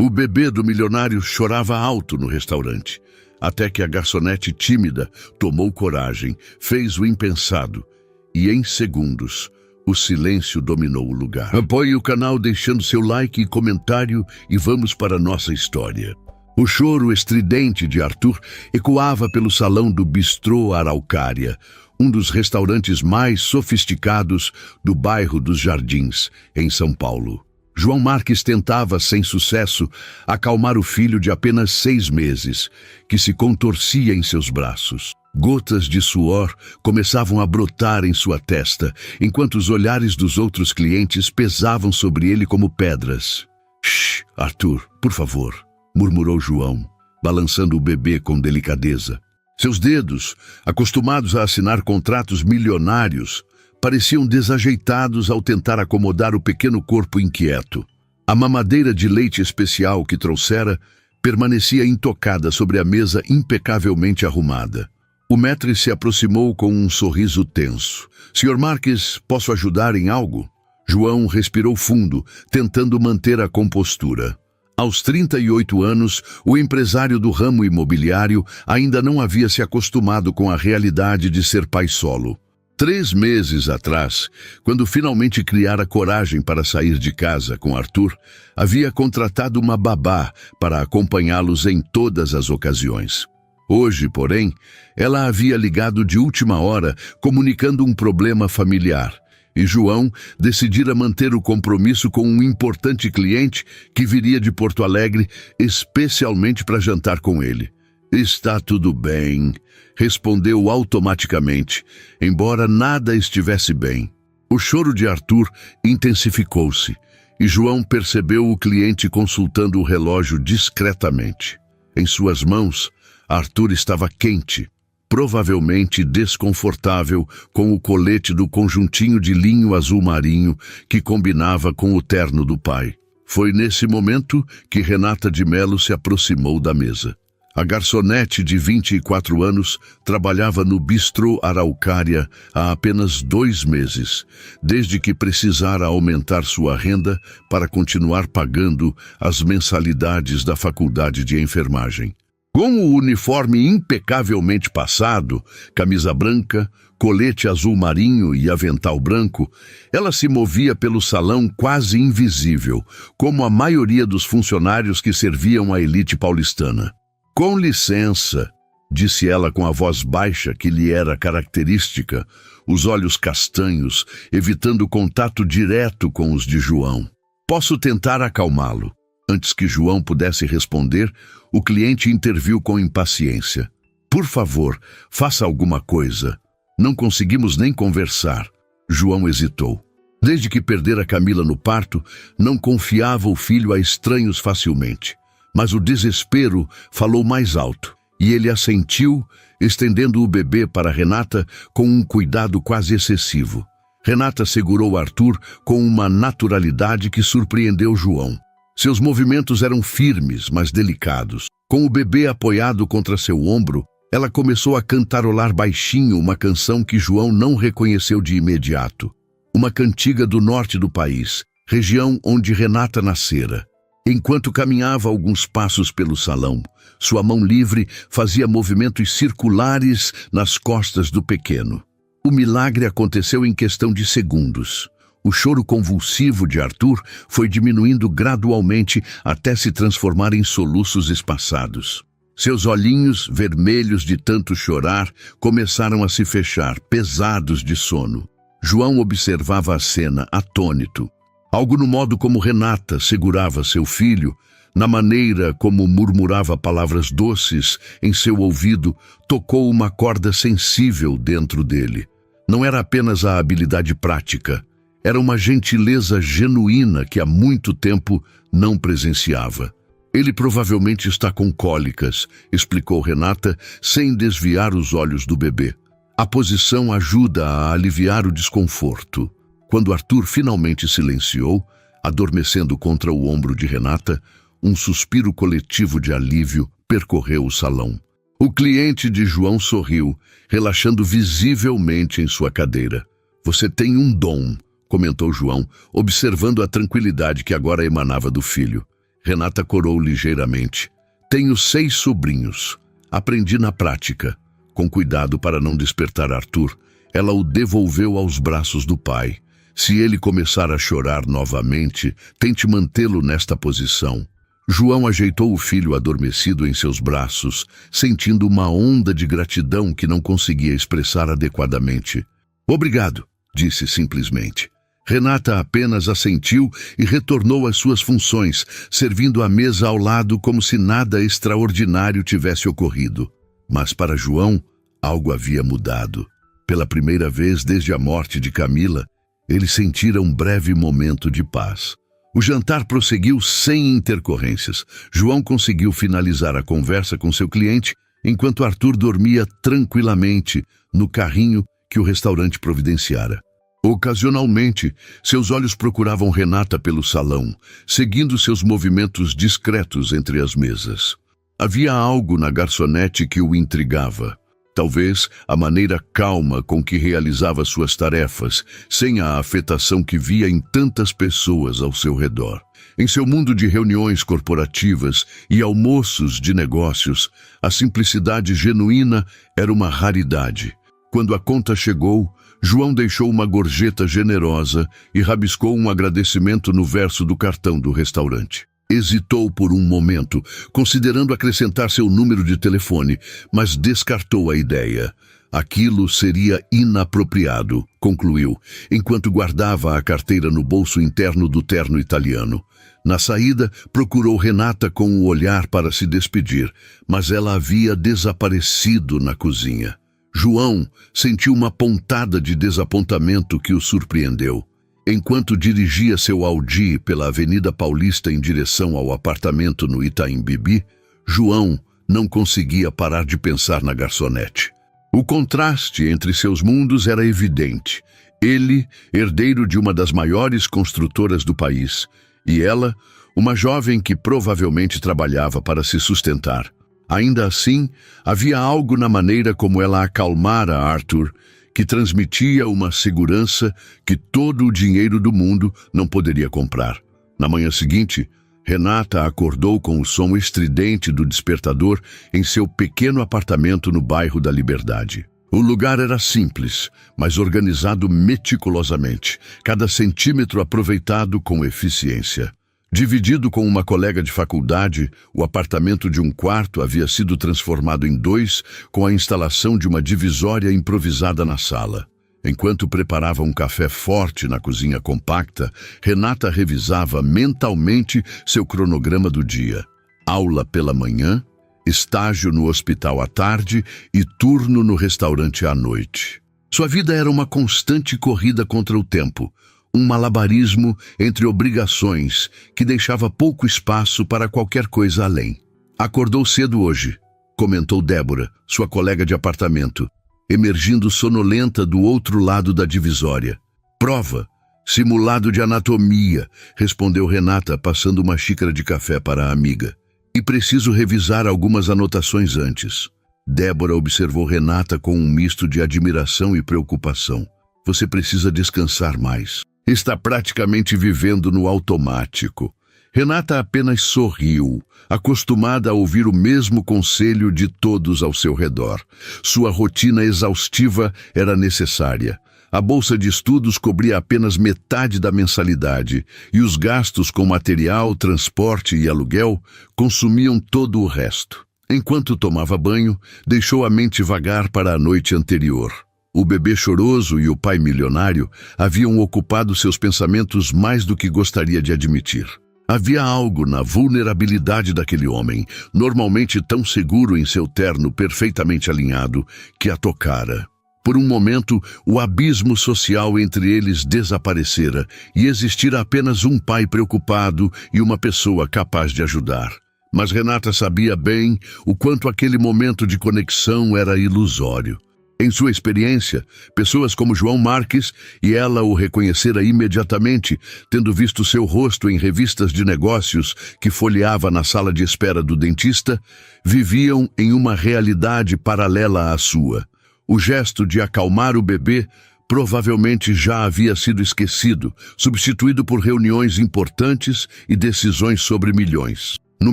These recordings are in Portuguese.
O bebê do milionário chorava alto no restaurante, até que a garçonete tímida tomou coragem, fez o impensado, e em segundos o silêncio dominou o lugar. Apoie o canal deixando seu like e comentário e vamos para a nossa história. O choro estridente de Arthur ecoava pelo salão do Bistrô Araucária, um dos restaurantes mais sofisticados do bairro dos Jardins, em São Paulo. João Marques tentava, sem sucesso, acalmar o filho de apenas 6 meses, que se contorcia em seus braços. Gotas de suor começavam a brotar em sua testa, enquanto os olhares dos outros clientes pesavam sobre ele como pedras. "Shh, Arthur, por favor", murmurou João, balançando o bebê com delicadeza. Seus dedos, acostumados a assinar contratos milionários, pareciam desajeitados ao tentar acomodar o pequeno corpo inquieto. A mamadeira de leite especial que trouxera permanecia intocada sobre a mesa impecavelmente arrumada. O maître se aproximou com um sorriso tenso. "Sr. Marques, posso ajudar em algo?" João respirou fundo, tentando manter a compostura. Aos 38 anos, o empresário do ramo imobiliário ainda não havia se acostumado com a realidade de ser pai solo. 3 meses atrás, quando finalmente criara coragem para sair de casa com Arthur, havia contratado uma babá para acompanhá-los em todas as ocasiões. Hoje, porém, ela havia ligado de última hora, comunicando um problema familiar, e João decidira manter o compromisso com um importante cliente que viria de Porto Alegre especialmente para jantar com ele. "Está tudo bem", respondeu automaticamente, embora nada estivesse bem. O choro de Arthur intensificou-se, e João percebeu o cliente consultando o relógio discretamente. Em suas mãos, Arthur estava quente, provavelmente desconfortável com o colete do conjuntinho de linho azul marinho que combinava com o terno do pai. Foi nesse momento que Renata de Melo se aproximou da mesa. A garçonete de 24 anos trabalhava no Bistrô Araucária há apenas 2 meses, desde que precisara aumentar sua renda para continuar pagando as mensalidades da faculdade de enfermagem. Com o uniforme impecavelmente passado, camisa branca, colete azul marinho e avental branco, ela se movia pelo salão quase invisível, como a maioria dos funcionários que serviam à elite paulistana. "Com licença", disse ela com a voz baixa que lhe era característica, os olhos castanhos, evitando contato direto com os de João. "Posso tentar acalmá-lo." Antes que João pudesse responder, o cliente interviu com impaciência. "Por favor, faça alguma coisa. Não conseguimos nem conversar." João hesitou. Desde que perdera Camila no parto, não confiava o filho a estranhos facilmente. Mas o desespero falou mais alto, e ele assentiu, estendendo o bebê para Renata com um cuidado quase excessivo. Renata segurou Arthur com uma naturalidade que surpreendeu João. Seus movimentos eram firmes, mas delicados. Com o bebê apoiado contra seu ombro, ela começou a cantarolar baixinho uma canção que João não reconheceu de imediato. Uma cantiga do norte do país, região onde Renata nascera. Enquanto caminhava alguns passos pelo salão, sua mão livre fazia movimentos circulares nas costas do pequeno. O milagre aconteceu em questão de segundos. O choro convulsivo de Arthur foi diminuindo gradualmente até se transformar em soluços espaçados. Seus olhinhos, vermelhos de tanto chorar, começaram a se fechar, pesados de sono. João observava a cena, atônito. Algo no modo como Renata segurava seu filho, na maneira como murmurava palavras doces em seu ouvido, tocou uma corda sensível dentro dele. Não era apenas a habilidade prática, era uma gentileza genuína que há muito tempo não presenciava. "Ele provavelmente está com cólicas", explicou Renata, sem desviar os olhos do bebê. "A posição ajuda a aliviar o desconforto." Quando Arthur finalmente silenciou, adormecendo contra o ombro de Renata, um suspiro coletivo de alívio percorreu o salão. O cliente de João sorriu, relaxando visivelmente em sua cadeira. "Você tem um dom", comentou João, observando a tranquilidade que agora emanava do filho. Renata corou ligeiramente. Tenho 6 sobrinhos. Aprendi na prática. Com cuidado para não despertar Arthur, ela o devolveu aos braços do pai. Se ele começar a chorar novamente, tente mantê-lo nesta posição. João ajeitou o filho adormecido em seus braços, sentindo uma onda de gratidão que não conseguia expressar adequadamente. Obrigado, disse simplesmente. Renata apenas assentiu e retornou às suas funções, servindo a mesa ao lado como se nada extraordinário tivesse ocorrido. Mas para João, algo havia mudado. Pela primeira vez desde a morte de Camila, ele sentira um breve momento de paz. O jantar prosseguiu sem intercorrências. João conseguiu finalizar a conversa com seu cliente, enquanto Arthur dormia tranquilamente no carrinho que o restaurante providenciara. Ocasionalmente, seus olhos procuravam Renata pelo salão, seguindo seus movimentos discretos entre as mesas. Havia algo na garçonete que o intrigava. Talvez a maneira calma com que realizava suas tarefas, sem a afetação que via em tantas pessoas ao seu redor. Em seu mundo de reuniões corporativas e almoços de negócios, a simplicidade genuína era uma raridade. Quando a conta chegou, João deixou uma gorjeta generosa e rabiscou um agradecimento no verso do cartão do restaurante. Hesitou por um momento, considerando acrescentar seu número de telefone, mas descartou a ideia. Aquilo seria inapropriado, concluiu, enquanto guardava a carteira no bolso interno do terno italiano. Na saída, procurou Renata com o olhar para se despedir, mas ela havia desaparecido na cozinha. João sentiu uma pontada de desapontamento que o surpreendeu. Enquanto dirigia seu Audi pela Avenida Paulista em direção ao apartamento no Itaim Bibi, João não conseguia parar de pensar na garçonete. O contraste entre seus mundos era evidente. Ele, herdeiro de uma das maiores construtoras do país, e ela, uma jovem que provavelmente trabalhava para se sustentar. Ainda assim, havia algo na maneira como ela acalmara Arthur, que transmitia uma segurança que todo o dinheiro do mundo não poderia comprar. Na manhã seguinte, Renata acordou com o som estridente do despertador em seu pequeno apartamento no bairro da Liberdade. O lugar era simples, mas organizado meticulosamente, cada centímetro aproveitado com eficiência. Dividido com uma colega de faculdade, o apartamento de um quarto havia sido transformado em 2 com a instalação de uma divisória improvisada na sala. Enquanto preparava um café forte na cozinha compacta, Renata revisava mentalmente seu cronograma do dia. Aula pela manhã, estágio no hospital à tarde e turno no restaurante à noite. Sua vida era uma constante corrida contra o tempo, um malabarismo entre obrigações que deixava pouco espaço para qualquer coisa além. Acordou cedo hoje, comentou Débora, sua colega de apartamento, emergindo sonolenta do outro lado da divisória. Prova, simulado de anatomia, respondeu Renata, passando uma xícara de café para a amiga. E preciso revisar algumas anotações antes. Débora observou Renata com um misto de admiração e preocupação. Você precisa descansar mais. Está praticamente vivendo no automático. Renata apenas sorriu, acostumada a ouvir o mesmo conselho de todos ao seu redor. Sua rotina exaustiva era necessária. A bolsa de estudos cobria apenas metade da mensalidade e os gastos com material, transporte e aluguel consumiam todo o resto. Enquanto tomava banho, deixou a mente vagar para a noite anterior. O bebê choroso e o pai milionário haviam ocupado seus pensamentos mais do que gostaria de admitir. Havia algo na vulnerabilidade daquele homem, normalmente tão seguro em seu terno perfeitamente alinhado, que a tocara. Por um momento, o abismo social entre eles desaparecera e existira apenas um pai preocupado e uma pessoa capaz de ajudar. Mas Renata sabia bem o quanto aquele momento de conexão era ilusório. Em sua experiência, pessoas como João Marques, e ela o reconhecera imediatamente, tendo visto seu rosto em revistas de negócios que folheava na sala de espera do dentista, viviam em uma realidade paralela à sua. O gesto de acalmar o bebê provavelmente já havia sido esquecido, substituído por reuniões importantes e decisões sobre milhões. No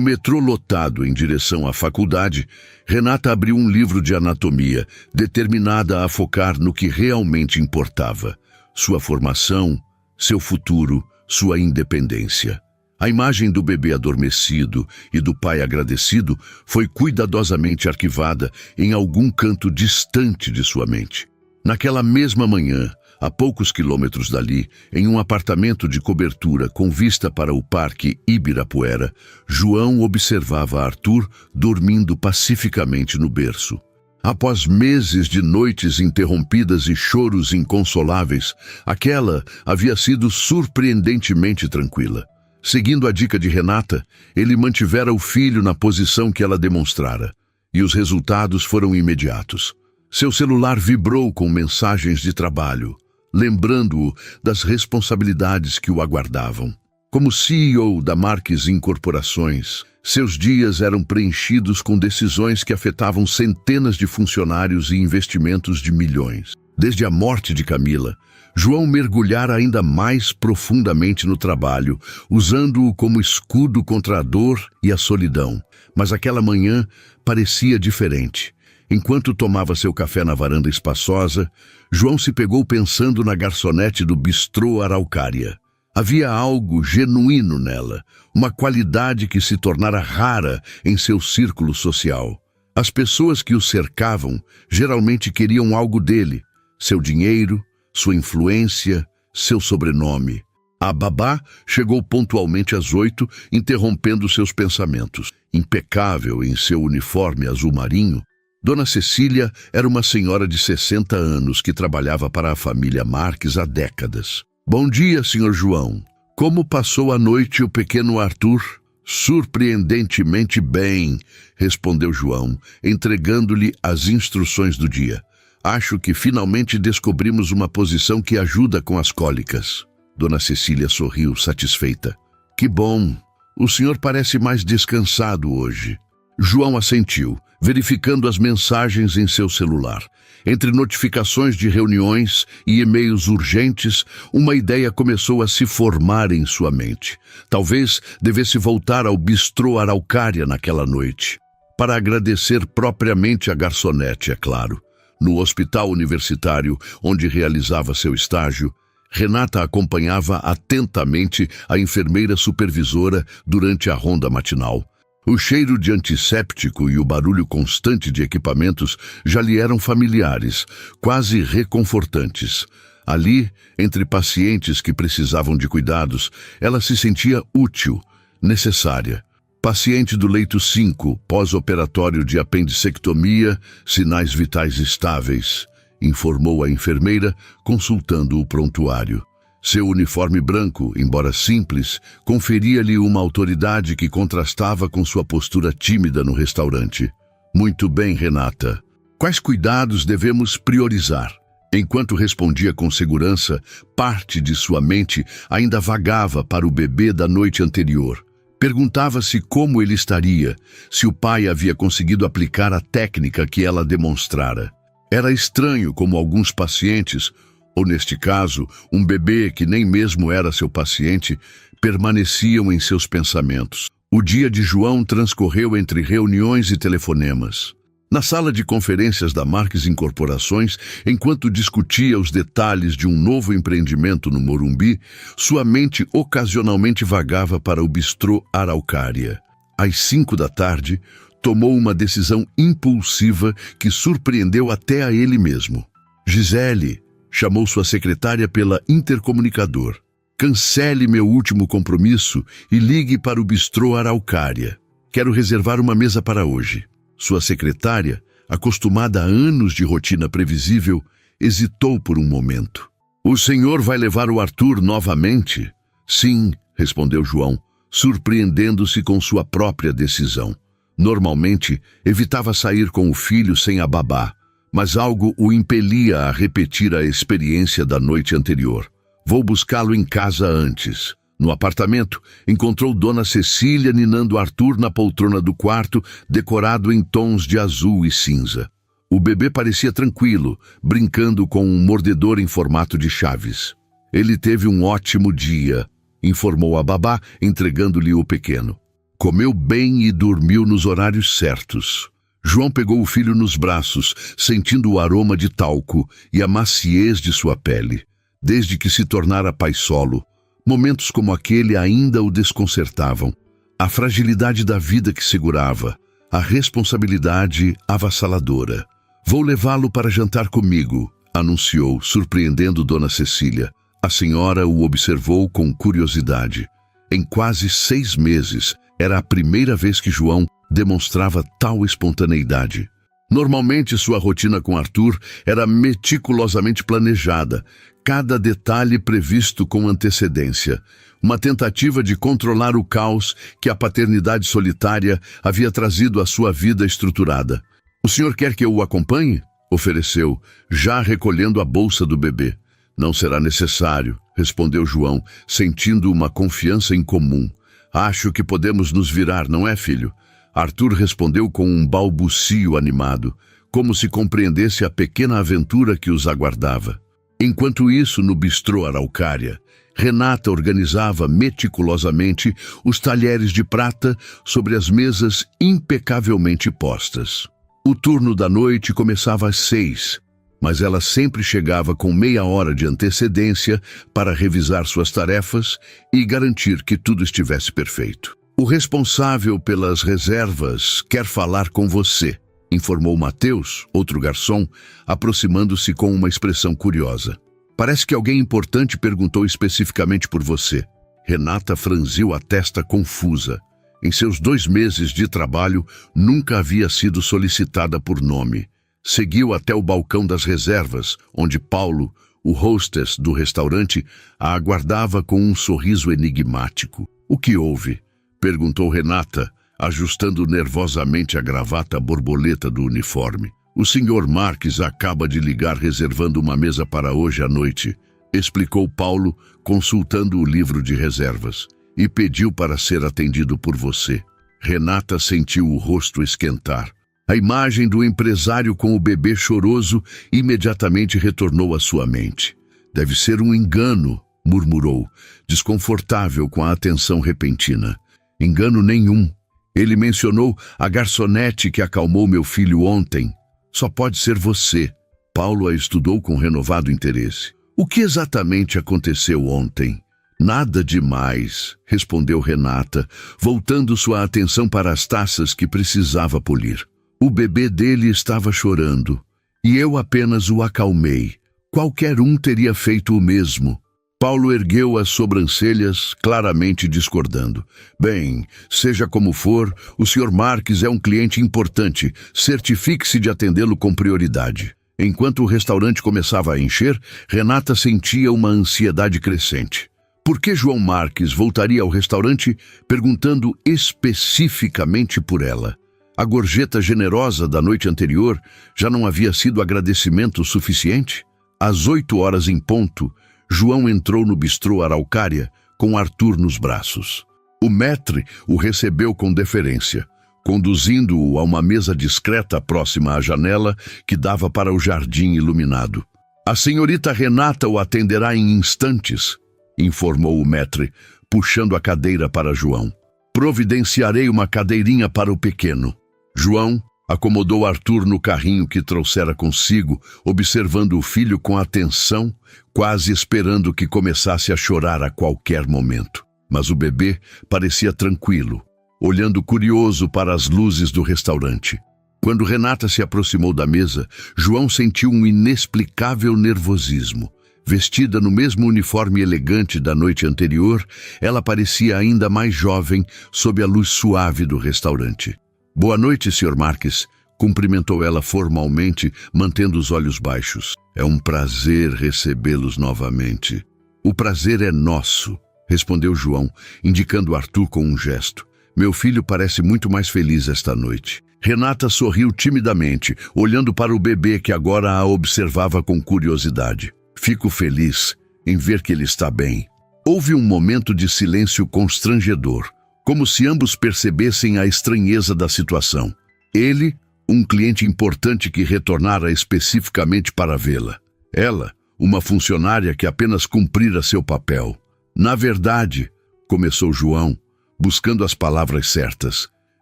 metrô lotado em direção à faculdade, Renata abriu um livro de anatomia, determinada a focar no que realmente importava: sua formação, seu futuro, sua independência. A imagem do bebê adormecido e do pai agradecido foi cuidadosamente arquivada em algum canto distante de sua mente. Naquela mesma manhã, a poucos quilômetros dali, em um apartamento de cobertura com vista para o Parque Ibirapuera, João observava Arthur dormindo pacificamente no berço. Após meses de noites interrompidas e choros inconsoláveis, aquela havia sido surpreendentemente tranquila. Seguindo a dica de Renata, ele mantivera o filho na posição que ela demonstrara, e os resultados foram imediatos. Seu celular vibrou com mensagens de trabalho, lembrando-o das responsabilidades que o aguardavam. Como CEO da Marques Incorporações, seus dias eram preenchidos com decisões que afetavam centenas de funcionários e investimentos de milhões. Desde a morte de Camila, João mergulhara ainda mais profundamente no trabalho, usando-o como escudo contra a dor e a solidão. Mas aquela manhã parecia diferente. Enquanto tomava seu café na varanda espaçosa, João se pegou pensando na garçonete do bistrô Araucária. Havia algo genuíno nela, uma qualidade que se tornara rara em seu círculo social. As pessoas que o cercavam geralmente queriam algo dele: seu dinheiro, sua influência, seu sobrenome. A babá chegou pontualmente às 8, interrompendo seus pensamentos. Impecável em seu uniforme azul marinho, Dona Cecília era uma senhora de 60 anos que trabalhava para a família Marques há décadas. Bom dia, Sr. João. Como passou a noite o pequeno Arthur? Surpreendentemente bem, respondeu João, entregando-lhe as instruções do dia. Acho que finalmente descobrimos uma posição que ajuda com as cólicas. Dona Cecília sorriu, satisfeita. Que bom. O senhor parece mais descansado hoje. João assentiu, verificando as mensagens em seu celular. Entre notificações de reuniões e e-mails urgentes, uma ideia começou a se formar em sua mente. Talvez devesse voltar ao bistrô Araucária naquela noite, para agradecer propriamente a garçonete, é claro. No hospital universitário, onde realizava seu estágio, Renata acompanhava atentamente a enfermeira supervisora durante a ronda matinal. O cheiro de antisséptico e o barulho constante de equipamentos já lhe eram familiares, quase reconfortantes. Ali, entre pacientes que precisavam de cuidados, ela se sentia útil, necessária. Paciente do leito 5, pós-operatório de apendicectomia, sinais vitais estáveis, informou a enfermeira, consultando o prontuário. Seu uniforme branco, embora simples, conferia-lhe uma autoridade que contrastava com sua postura tímida no restaurante. Muito bem, Renata. Quais cuidados devemos priorizar? Enquanto respondia com segurança, parte de sua mente ainda vagava para o bebê da noite anterior. Perguntava-se como ele estaria, se o pai havia conseguido aplicar a técnica que ela demonstrara. Era estranho como alguns pacientes, ou neste caso, um bebê que nem mesmo era seu paciente, permaneciam em seus pensamentos. O dia de João transcorreu entre reuniões e telefonemas. Na sala de conferências da Marques Incorporações, enquanto discutia os detalhes de um novo empreendimento no Morumbi, sua mente ocasionalmente vagava para o bistrô Araucária. Às 5 da tarde, tomou uma decisão impulsiva que surpreendeu até a ele mesmo. Gisele, chamou sua secretária pela intercomunicador. Cancele meu último compromisso e ligue para o bistrô Araucária. Quero reservar uma mesa para hoje. Sua secretária, acostumada a anos de rotina previsível, hesitou por um momento. O senhor vai levar o Arthur novamente? Sim, respondeu João, surpreendendo-se com sua própria decisão. Normalmente, evitava sair com o filho sem a babá, mas algo o impelia a repetir a experiência da noite anterior. Vou buscá-lo em casa antes. No apartamento, encontrou Dona Cecília ninando Arthur na poltrona do quarto, decorado em tons de azul e cinza. O bebê parecia tranquilo, brincando com um mordedor em formato de chaves. Ele teve um ótimo dia, informou a babá, entregando-lhe o pequeno. Comeu bem e dormiu nos horários certos. João pegou o filho nos braços, sentindo o aroma de talco e a maciez de sua pele. Desde que se tornara pai solo, momentos como aquele ainda o desconcertavam. A fragilidade da vida que segurava, a responsabilidade avassaladora. Vou levá-lo para jantar comigo, anunciou, surpreendendo Dona Cecília. A senhora o observou com curiosidade. Em quase 6 meses, era a primeira vez que João demonstrava tal espontaneidade. Normalmente, sua rotina com Arthur era meticulosamente planejada, cada detalhe previsto com antecedência. Uma tentativa de controlar o caos que a paternidade solitária havia trazido à sua vida estruturada. "O senhor quer que eu o acompanhe?" ofereceu, já recolhendo a bolsa do bebê. "Não será necessário", respondeu João, sentindo uma confiança incomum. "Acho que podemos nos virar, não é, filho?" Arthur respondeu com um balbucio animado, como se compreendesse a pequena aventura que os aguardava. Enquanto isso, no bistrô Araucária, Renata organizava meticulosamente os talheres de prata sobre as mesas impecavelmente postas. O turno da noite começava às 6, mas ela sempre chegava com meia hora de antecedência para revisar suas tarefas e garantir que tudo estivesse perfeito. "O responsável pelas reservas quer falar com você", informou Mateus, outro garçom, aproximando-se com uma expressão curiosa. "Parece que alguém importante perguntou especificamente por você." Renata franziu a testa confusa. Em seus 2 meses de trabalho, nunca havia sido solicitada por nome. Seguiu até o balcão das reservas, onde Paulo, o hostess do restaurante, a aguardava com um sorriso enigmático. "O que houve?" perguntou Renata, ajustando nervosamente a gravata borboleta do uniforme. "O Sr. Marques acaba de ligar reservando uma mesa para hoje à noite", explicou Paulo, consultando o livro de reservas. "E pediu para ser atendido por você." Renata sentiu o rosto esquentar. A imagem do empresário com o bebê choroso imediatamente retornou à sua mente. "Deve ser um engano", murmurou, desconfortável com a atenção repentina. "Engano nenhum. Ele mencionou a garçonete que acalmou meu filho ontem. Só pode ser você." Paulo a estudou com renovado interesse. "O que exatamente aconteceu ontem?" "Nada demais", respondeu Renata, voltando sua atenção para as taças que precisava polir. "O bebê dele estava chorando, e eu apenas o acalmei. Qualquer um teria feito o mesmo." Paulo ergueu as sobrancelhas, claramente discordando. "Bem, seja como for, o Sr. Marques é um cliente importante. Certifique-se de atendê-lo com prioridade." Enquanto o restaurante começava a encher, Renata sentia uma ansiedade crescente. Por que João Marques voltaria ao restaurante perguntando especificamente por ela? A gorjeta generosa da noite anterior já não havia sido agradecimento suficiente? Às 8 horas em ponto, João entrou no bistrô Araucária com Arthur nos braços. O maître o recebeu com deferência, conduzindo-o a uma mesa discreta próxima à janela que dava para o jardim iluminado. "A senhorita Renata o atenderá em instantes", informou o maître, puxando a cadeira para João. "Providenciarei uma cadeirinha para o pequeno." João acomodou Arthur no carrinho que trouxera consigo, observando o filho com atenção, quase esperando que começasse a chorar a qualquer momento. Mas o bebê parecia tranquilo, olhando curioso para as luzes do restaurante. Quando Renata se aproximou da mesa, João sentiu um inexplicável nervosismo. Vestida no mesmo uniforme elegante da noite anterior, ela parecia ainda mais jovem sob a luz suave do restaurante. "Boa noite, Sr. Marques", cumprimentou ela formalmente, mantendo os olhos baixos. "É um prazer recebê-los novamente." "O prazer é nosso", respondeu João, indicando Arthur com um gesto. "Meu filho parece muito mais feliz esta noite." Renata sorriu timidamente, olhando para o bebê que agora a observava com curiosidade. "Fico feliz em ver que ele está bem." Houve um momento de silêncio constrangedor, como se ambos percebessem a estranheza da situação. Ele, Um cliente importante que retornara especificamente para vê-la. Ela, uma funcionária que apenas cumprira seu papel. Na verdade, começou João, buscando as palavras certas.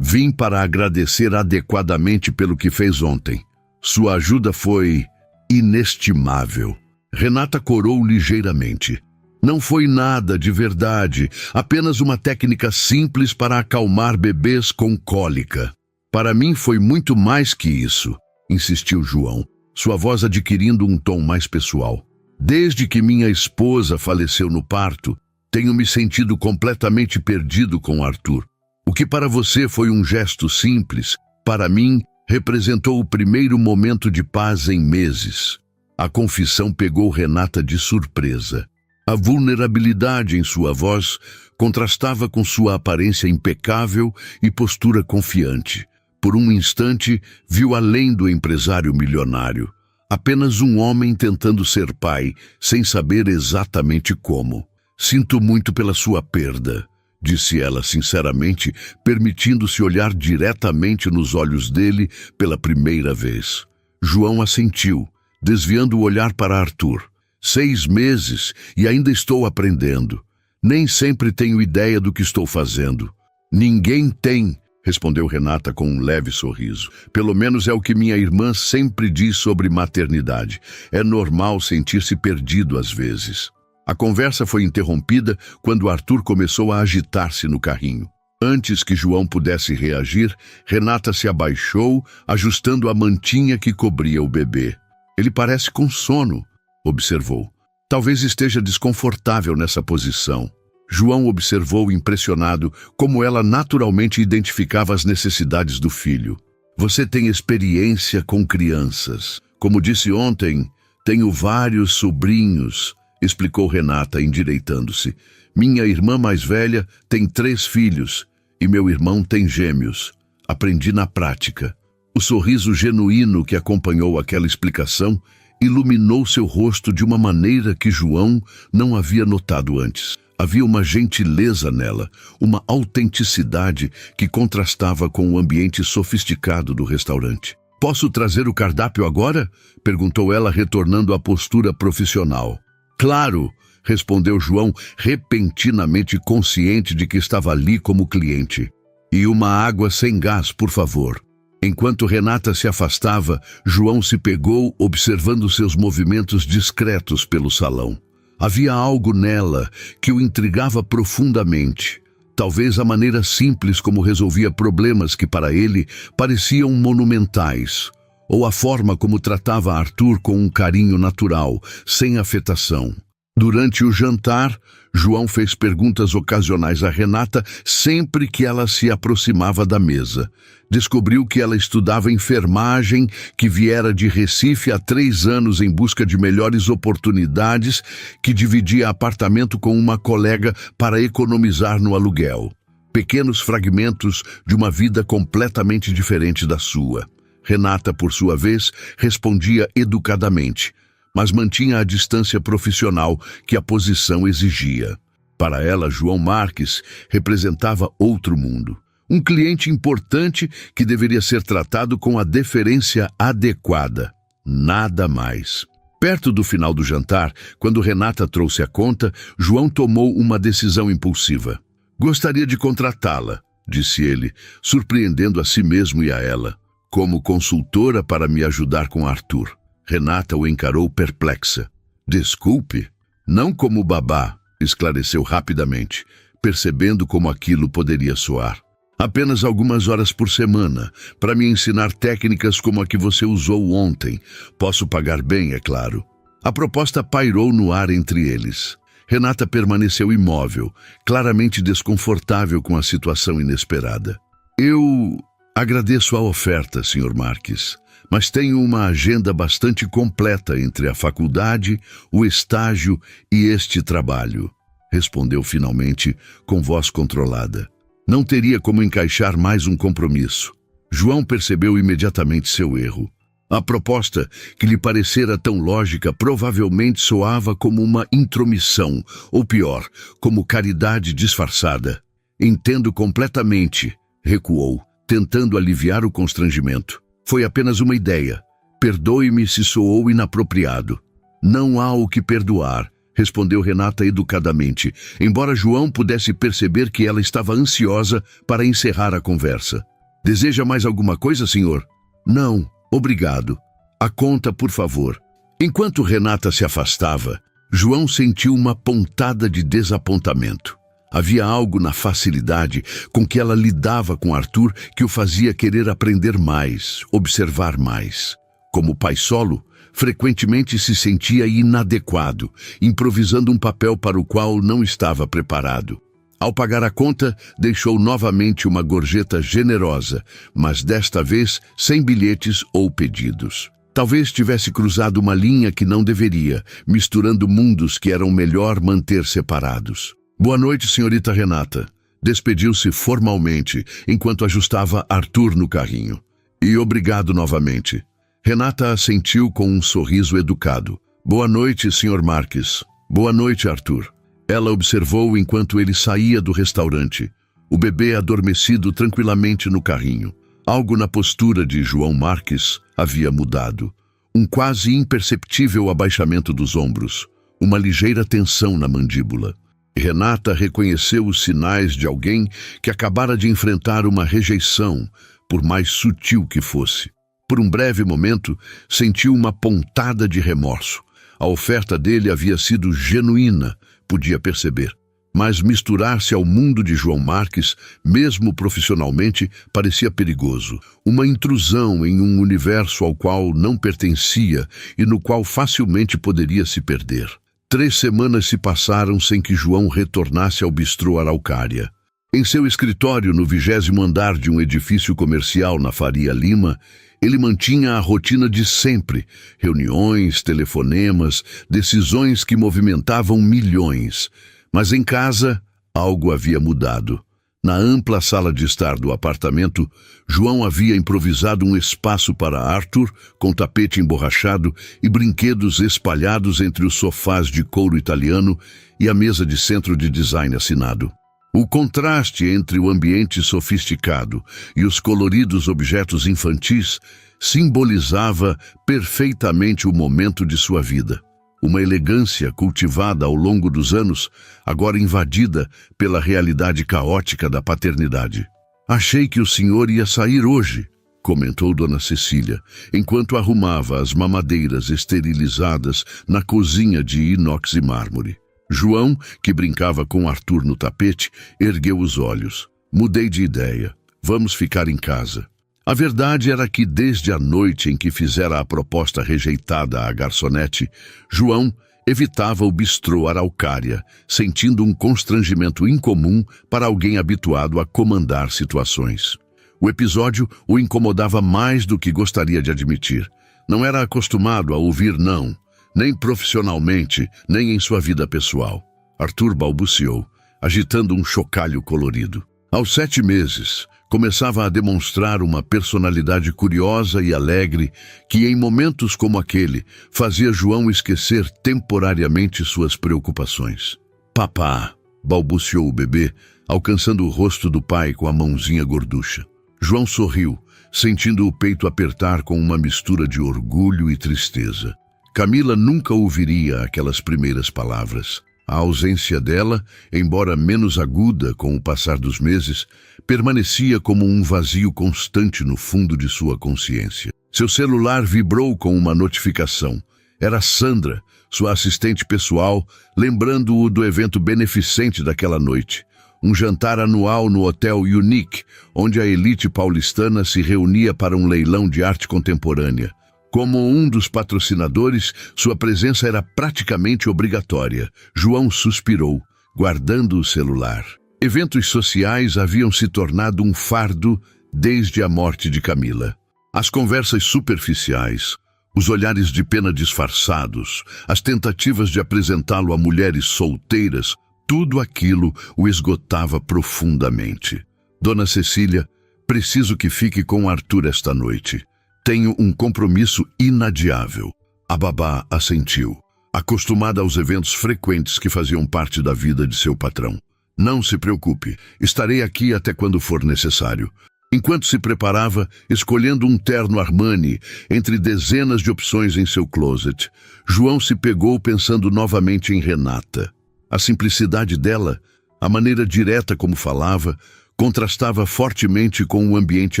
Vim para agradecer adequadamente pelo que fez ontem. Sua ajuda foi inestimável. Renata corou ligeiramente. Não foi nada de verdade, apenas uma técnica simples para acalmar bebês com cólica. Para mim foi muito mais que isso, insistiu João, sua voz adquirindo um tom mais pessoal. Desde que minha esposa faleceu no parto, tenho me sentido completamente perdido com Arthur. O que para você foi um gesto simples, para mim representou o primeiro momento de paz em meses. A confissão pegou Renata de surpresa. A vulnerabilidade em sua voz contrastava com sua aparência impecável e postura confiante. Por um instante, viu além do empresário milionário. Apenas um homem tentando ser pai, sem saber exatamente como. Sinto muito pela sua perda, disse ela sinceramente, permitindo-se olhar diretamente nos olhos dele pela primeira vez. João assentiu, desviando o olhar para Arthur. 6 meses e ainda estou aprendendo. Nem sempre tenho ideia do que estou fazendo. Ninguém tem, respondeu Renata com um leve sorriso. Pelo menos é o que minha irmã sempre diz sobre maternidade. É normal sentir-se perdido às vezes. A conversa foi interrompida quando Arthur começou a agitar-se no carrinho. Antes que João pudesse reagir, Renata se abaixou, ajustando a mantinha que cobria o bebê. Ele parece com sono, observou. Talvez esteja desconfortável nessa posição. João observou impressionado como ela naturalmente identificava as necessidades do filho. Você tem experiência com crianças. Como disse ontem, tenho vários sobrinhos, explicou Renata, endireitando-se. Minha irmã mais velha tem 3 filhos e meu irmão tem gêmeos. Aprendi na prática. O sorriso genuíno que acompanhou aquela explicação iluminou seu rosto de uma maneira que João não havia notado antes. Havia uma gentileza nela, uma autenticidade que contrastava com o ambiente sofisticado do restaurante. Posso trazer o cardápio agora? Perguntou ela, retornando à postura profissional. Claro, respondeu João, repentinamente consciente de que estava ali como cliente. E uma água sem gás, por favor. Enquanto Renata se afastava, João se pegou observando seus movimentos discretos pelo salão. Havia algo nela que o intrigava profundamente. Talvez a maneira simples como resolvia problemas que para ele pareciam monumentais, ou a forma como tratava Arthur com um carinho natural, sem afetação. Durante o jantar, João fez perguntas ocasionais a Renata sempre que ela se aproximava da mesa. Descobriu que ela estudava enfermagem, que viera de Recife há 3 anos em busca de melhores oportunidades, que dividia apartamento com uma colega para economizar no aluguel. Pequenos fragmentos de uma vida completamente diferente da sua. Renata, por sua vez, respondia educadamente, mas mantinha a distância profissional que a posição exigia. Para ela, João Marques representava outro mundo. Um cliente importante que deveria ser tratado com a deferência adequada. Nada mais. Perto do final do jantar, quando Renata trouxe a conta, João tomou uma decisão impulsiva. Gostaria de contratá-la, disse ele, surpreendendo a si mesmo e a ela, como consultora para me ajudar com Arthur. Renata o encarou perplexa. Desculpe, não como babá, esclareceu rapidamente, percebendo como aquilo poderia soar. Apenas algumas horas por semana, para me ensinar técnicas como a que você usou ontem. Posso pagar bem, é claro. A proposta pairou no ar entre eles. Renata permaneceu imóvel, claramente desconfortável com a situação inesperada. Eu agradeço a oferta, Sr. Marques, mas tenho uma agenda bastante completa entre a faculdade, o estágio e este trabalho, respondeu finalmente com voz controlada. Não teria como encaixar mais um compromisso. João percebeu imediatamente seu erro. A proposta, que lhe parecera tão lógica, provavelmente soava como uma intromissão, ou pior, como caridade disfarçada. Entendo completamente, recuou, tentando aliviar o constrangimento. Foi apenas uma ideia. Perdoe-me se soou inapropriado. Não há o que perdoar, respondeu Renata educadamente, embora João pudesse perceber que ela estava ansiosa para encerrar a conversa. Deseja mais alguma coisa, senhor? Não, obrigado. A conta, por favor. Enquanto Renata se afastava, João sentiu uma pontada de desapontamento. Havia algo na facilidade com que ela lidava com Arthur que o fazia querer aprender mais, observar mais. Como pai solo, frequentemente se sentia inadequado, improvisando um papel para o qual não estava preparado. Ao pagar a conta, deixou novamente uma gorjeta generosa, mas desta vez sem bilhetes ou pedidos. Talvez tivesse cruzado uma linha que não deveria, misturando mundos que eram melhor manter separados. Boa noite, senhorita Renata. Despediu-se formalmente, enquanto ajustava Arthur no carrinho. E obrigado novamente. Renata assentiu com um sorriso educado. Boa noite, senhor Marques. Boa noite, Arthur. Ela observou enquanto ele saía do restaurante. O bebê adormecido tranquilamente no carrinho. Algo na postura de João Marques havia mudado. Um quase imperceptível abaixamento dos ombros. Uma ligeira tensão na mandíbula. Renata reconheceu os sinais de alguém que acabara de enfrentar uma rejeição, por mais sutil que fosse. Por um breve momento, sentiu uma pontada de remorso. A oferta dele havia sido genuína, podia perceber. Mas misturar-se ao mundo de João Marques, mesmo profissionalmente, parecia perigoso. Uma intrusão em um universo ao qual não pertencia e no qual facilmente poderia se perder. 3 semanas se passaram sem que João retornasse ao bistrô Araucária. Em seu escritório, no 20º andar de um edifício comercial na Faria Lima, ele mantinha a rotina de sempre, reuniões, telefonemas, decisões que movimentavam milhões. Mas em casa, algo havia mudado. Na ampla sala de estar do apartamento, João havia improvisado um espaço para Arthur, com tapete emborrachado e brinquedos espalhados entre os sofás de couro italiano e a mesa de centro de design assinado. O contraste entre o ambiente sofisticado e os coloridos objetos infantis simbolizava perfeitamente o momento de sua vida. Uma elegância cultivada ao longo dos anos, agora invadida pela realidade caótica da paternidade. Achei que o senhor ia sair hoje, comentou Dona Cecília, enquanto arrumava as mamadeiras esterilizadas na cozinha de inox e mármore. João, que brincava com Arthur no tapete, ergueu os olhos. Mudei de ideia. Vamos ficar em casa. A verdade era que, desde a noite em que fizera a proposta rejeitada à garçonete, João evitava o bistrô Araucária, sentindo um constrangimento incomum para alguém habituado a comandar situações. O episódio o incomodava mais do que gostaria de admitir. Não era acostumado a ouvir não, nem profissionalmente, nem em sua vida pessoal. Arthur balbuciou, agitando um chocalho colorido. Aos 7 meses, começava a demonstrar uma personalidade curiosa e alegre que, em momentos como aquele, fazia João esquecer temporariamente suas preocupações. Papá, balbuciou o bebê, alcançando o rosto do pai com a mãozinha gorducha. João sorriu, sentindo o peito apertar com uma mistura de orgulho e tristeza. Camila nunca ouviria aquelas primeiras palavras. A ausência dela, embora menos aguda com o passar dos meses, permanecia como um vazio constante no fundo de sua consciência. Seu celular vibrou com uma notificação. Era Sandra, sua assistente pessoal, lembrando-o do evento beneficente daquela noite. Um jantar anual no Hotel Unique, onde a elite paulistana se reunia para um leilão de arte contemporânea. Como um dos patrocinadores, sua presença era praticamente obrigatória. João suspirou, guardando o celular. Eventos sociais haviam se tornado um fardo desde a morte de Camila. As conversas superficiais, os olhares de pena disfarçados, as tentativas de apresentá-lo a mulheres solteiras, tudo aquilo o esgotava profundamente. Dona Cecília, preciso que fique com Arthur esta noite. Tenho um compromisso inadiável. A babá assentiu, acostumada aos eventos frequentes que faziam parte da vida de seu patrão. Não se preocupe, estarei aqui até quando for necessário. Enquanto se preparava, escolhendo um terno Armani entre dezenas de opções em seu closet, João se pegou pensando novamente em Renata. A simplicidade dela, a maneira direta como falava, contrastava fortemente com o ambiente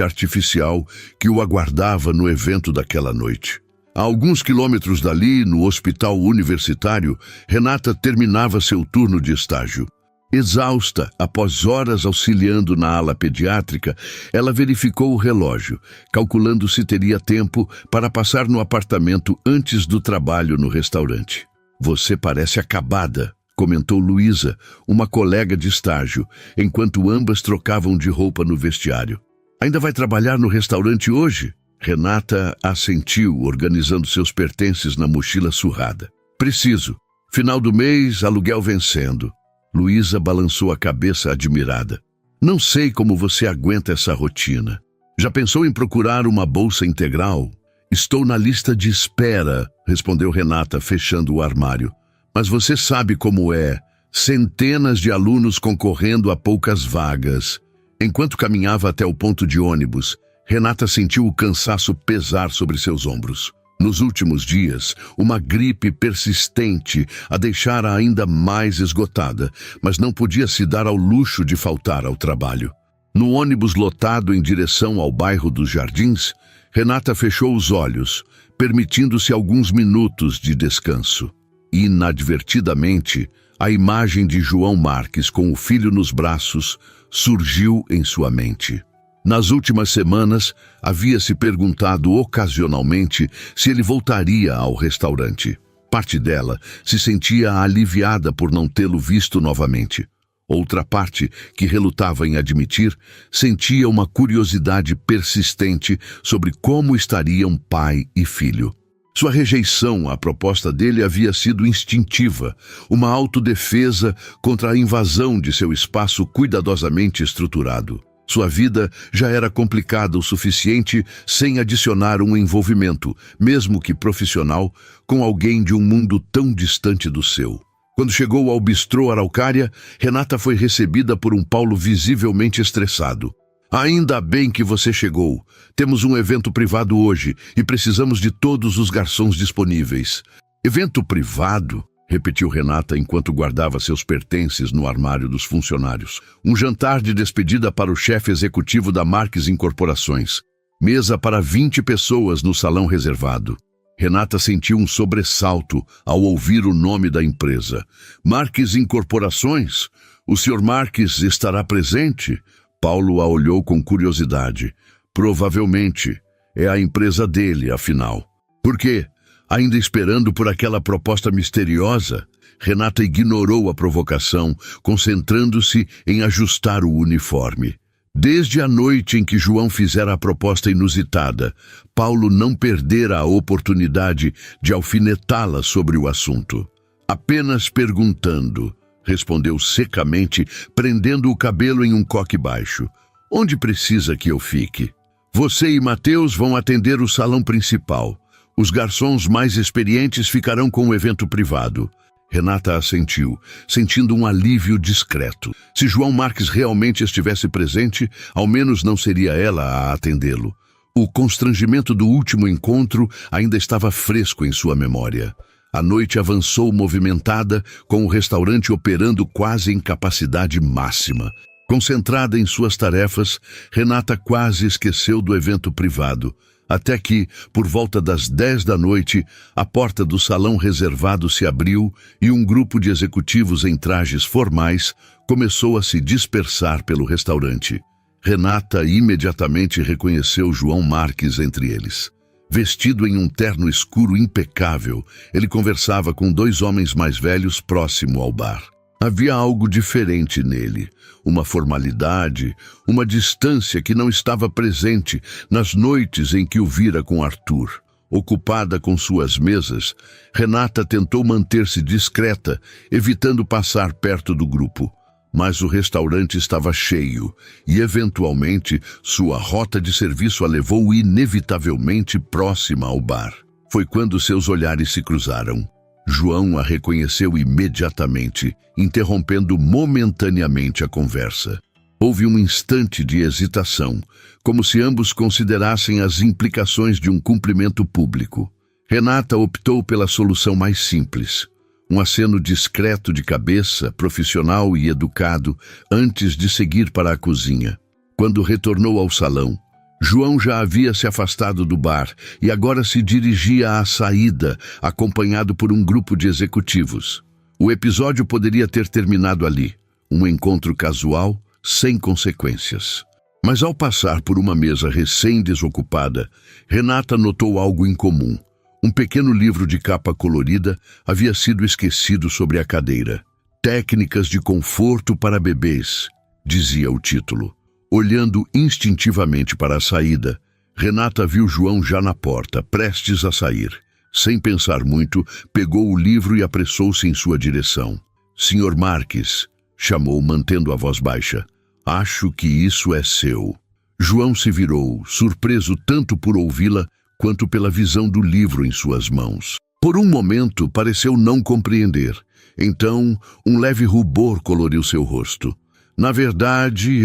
artificial que o aguardava no evento daquela noite. A alguns quilômetros dali, no hospital universitário, Renata terminava seu turno de estágio. Exausta, após horas auxiliando na ala pediátrica, ela verificou o relógio, calculando se teria tempo para passar no apartamento antes do trabalho no restaurante. "Você parece acabada", comentou Luísa, uma colega de estágio, enquanto ambas trocavam de roupa no vestiário. "Ainda vai trabalhar no restaurante hoje?" Renata assentiu, organizando seus pertences na mochila surrada. "Preciso. Final do mês, aluguel vencendo." Luísa balançou a cabeça admirada. "Não sei como você aguenta essa rotina. Já pensou em procurar uma bolsa integral?" "Estou na lista de espera", respondeu Renata, fechando o armário. "Mas você sabe como é. Centenas de alunos concorrendo a poucas vagas." Enquanto caminhava até o ponto de ônibus, Renata sentiu o cansaço pesar sobre seus ombros. Nos últimos dias, uma gripe persistente a deixara ainda mais esgotada, mas não podia se dar ao luxo de faltar ao trabalho. No ônibus lotado em direção ao bairro dos Jardins, Renata fechou os olhos, permitindo-se alguns minutos de descanso. Inadvertidamente, a imagem de João Marques com o filho nos braços surgiu em sua mente. Nas últimas semanas, havia se perguntado ocasionalmente se ele voltaria ao restaurante. Parte dela se sentia aliviada por não tê-lo visto novamente. Outra parte, que relutava em admitir, sentia uma curiosidade persistente sobre como estariam pai e filho. Sua rejeição à proposta dele havia sido instintiva, uma autodefesa contra a invasão de seu espaço cuidadosamente estruturado. Sua vida já era complicada o suficiente sem adicionar um envolvimento, mesmo que profissional, com alguém de um mundo tão distante do seu. Quando chegou ao bistrô Araucária, Renata foi recebida por um Paulo visivelmente estressado. "Ainda bem que você chegou. Temos um evento privado hoje e precisamos de todos os garçons disponíveis." "Evento privado?" repetiu Renata enquanto guardava seus pertences no armário dos funcionários. "Um jantar de despedida para o chefe executivo da Marques Incorporações. Mesa para 20 pessoas no salão reservado." Renata sentiu um sobressalto ao ouvir o nome da empresa. "Marques Incorporações? O Sr. Marques estará presente?" Paulo a olhou com curiosidade. "Provavelmente. É a empresa dele, afinal." "Por quê? Ainda esperando por aquela proposta misteriosa?" Renata ignorou a provocação, concentrando-se em ajustar o uniforme. Desde a noite em que João fizera a proposta inusitada, Paulo não perdera a oportunidade de alfinetá-la sobre o assunto. "Apenas perguntando", respondeu secamente, prendendo o cabelo em um coque baixo. "Onde precisa que eu fique?" "Você e Mateus vão atender o salão principal. Os garçons mais experientes ficarão com o evento privado." Renata assentiu, sentindo um alívio discreto. Se João Marques realmente estivesse presente, ao menos não seria ela a atendê-lo. O constrangimento do último encontro ainda estava fresco em sua memória. A noite avançou movimentada, com o restaurante operando quase em capacidade máxima. Concentrada em suas tarefas, Renata quase esqueceu do evento privado. Até que, por volta das 10 da noite, a porta do salão reservado se abriu e um grupo de executivos em trajes formais começou a se dispersar pelo restaurante. Renata imediatamente reconheceu João Marques entre eles. Vestido em um terno escuro impecável, ele conversava com 2 homens mais velhos próximo ao bar. Havia algo diferente nele, uma formalidade, uma distância que não estava presente nas noites em que o vira com Arthur. Ocupada com suas mesas, Renata tentou manter-se discreta, evitando passar perto do grupo. Mas o restaurante estava cheio e, eventualmente, sua rota de serviço a levou inevitavelmente próxima ao bar. Foi quando seus olhares se cruzaram. João a reconheceu imediatamente, interrompendo momentaneamente a conversa. Houve um instante de hesitação, como se ambos considerassem as implicações de um cumprimento público. Renata optou pela solução mais simples. Um aceno discreto de cabeça, profissional e educado, antes de seguir para a cozinha. Quando retornou ao salão, João já havia se afastado do bar e agora se dirigia à saída, acompanhado por um grupo de executivos. O episódio poderia ter terminado ali, um encontro casual, sem consequências. Mas ao passar por uma mesa recém-desocupada, Renata notou algo incomum. Um pequeno livro de capa colorida havia sido esquecido sobre a cadeira. Técnicas de conforto para bebês, dizia o título. Olhando instintivamente para a saída, Renata viu João já na porta, prestes a sair. Sem pensar muito, pegou o livro e apressou-se em sua direção. Senhor Marques, chamou, mantendo a voz baixa. Acho que isso é seu. João se virou, surpreso tanto por ouvi-la quanto pela visão do livro em suas mãos. Por um momento, pareceu não compreender. Então, um leve rubor coloriu seu rosto. Na verdade,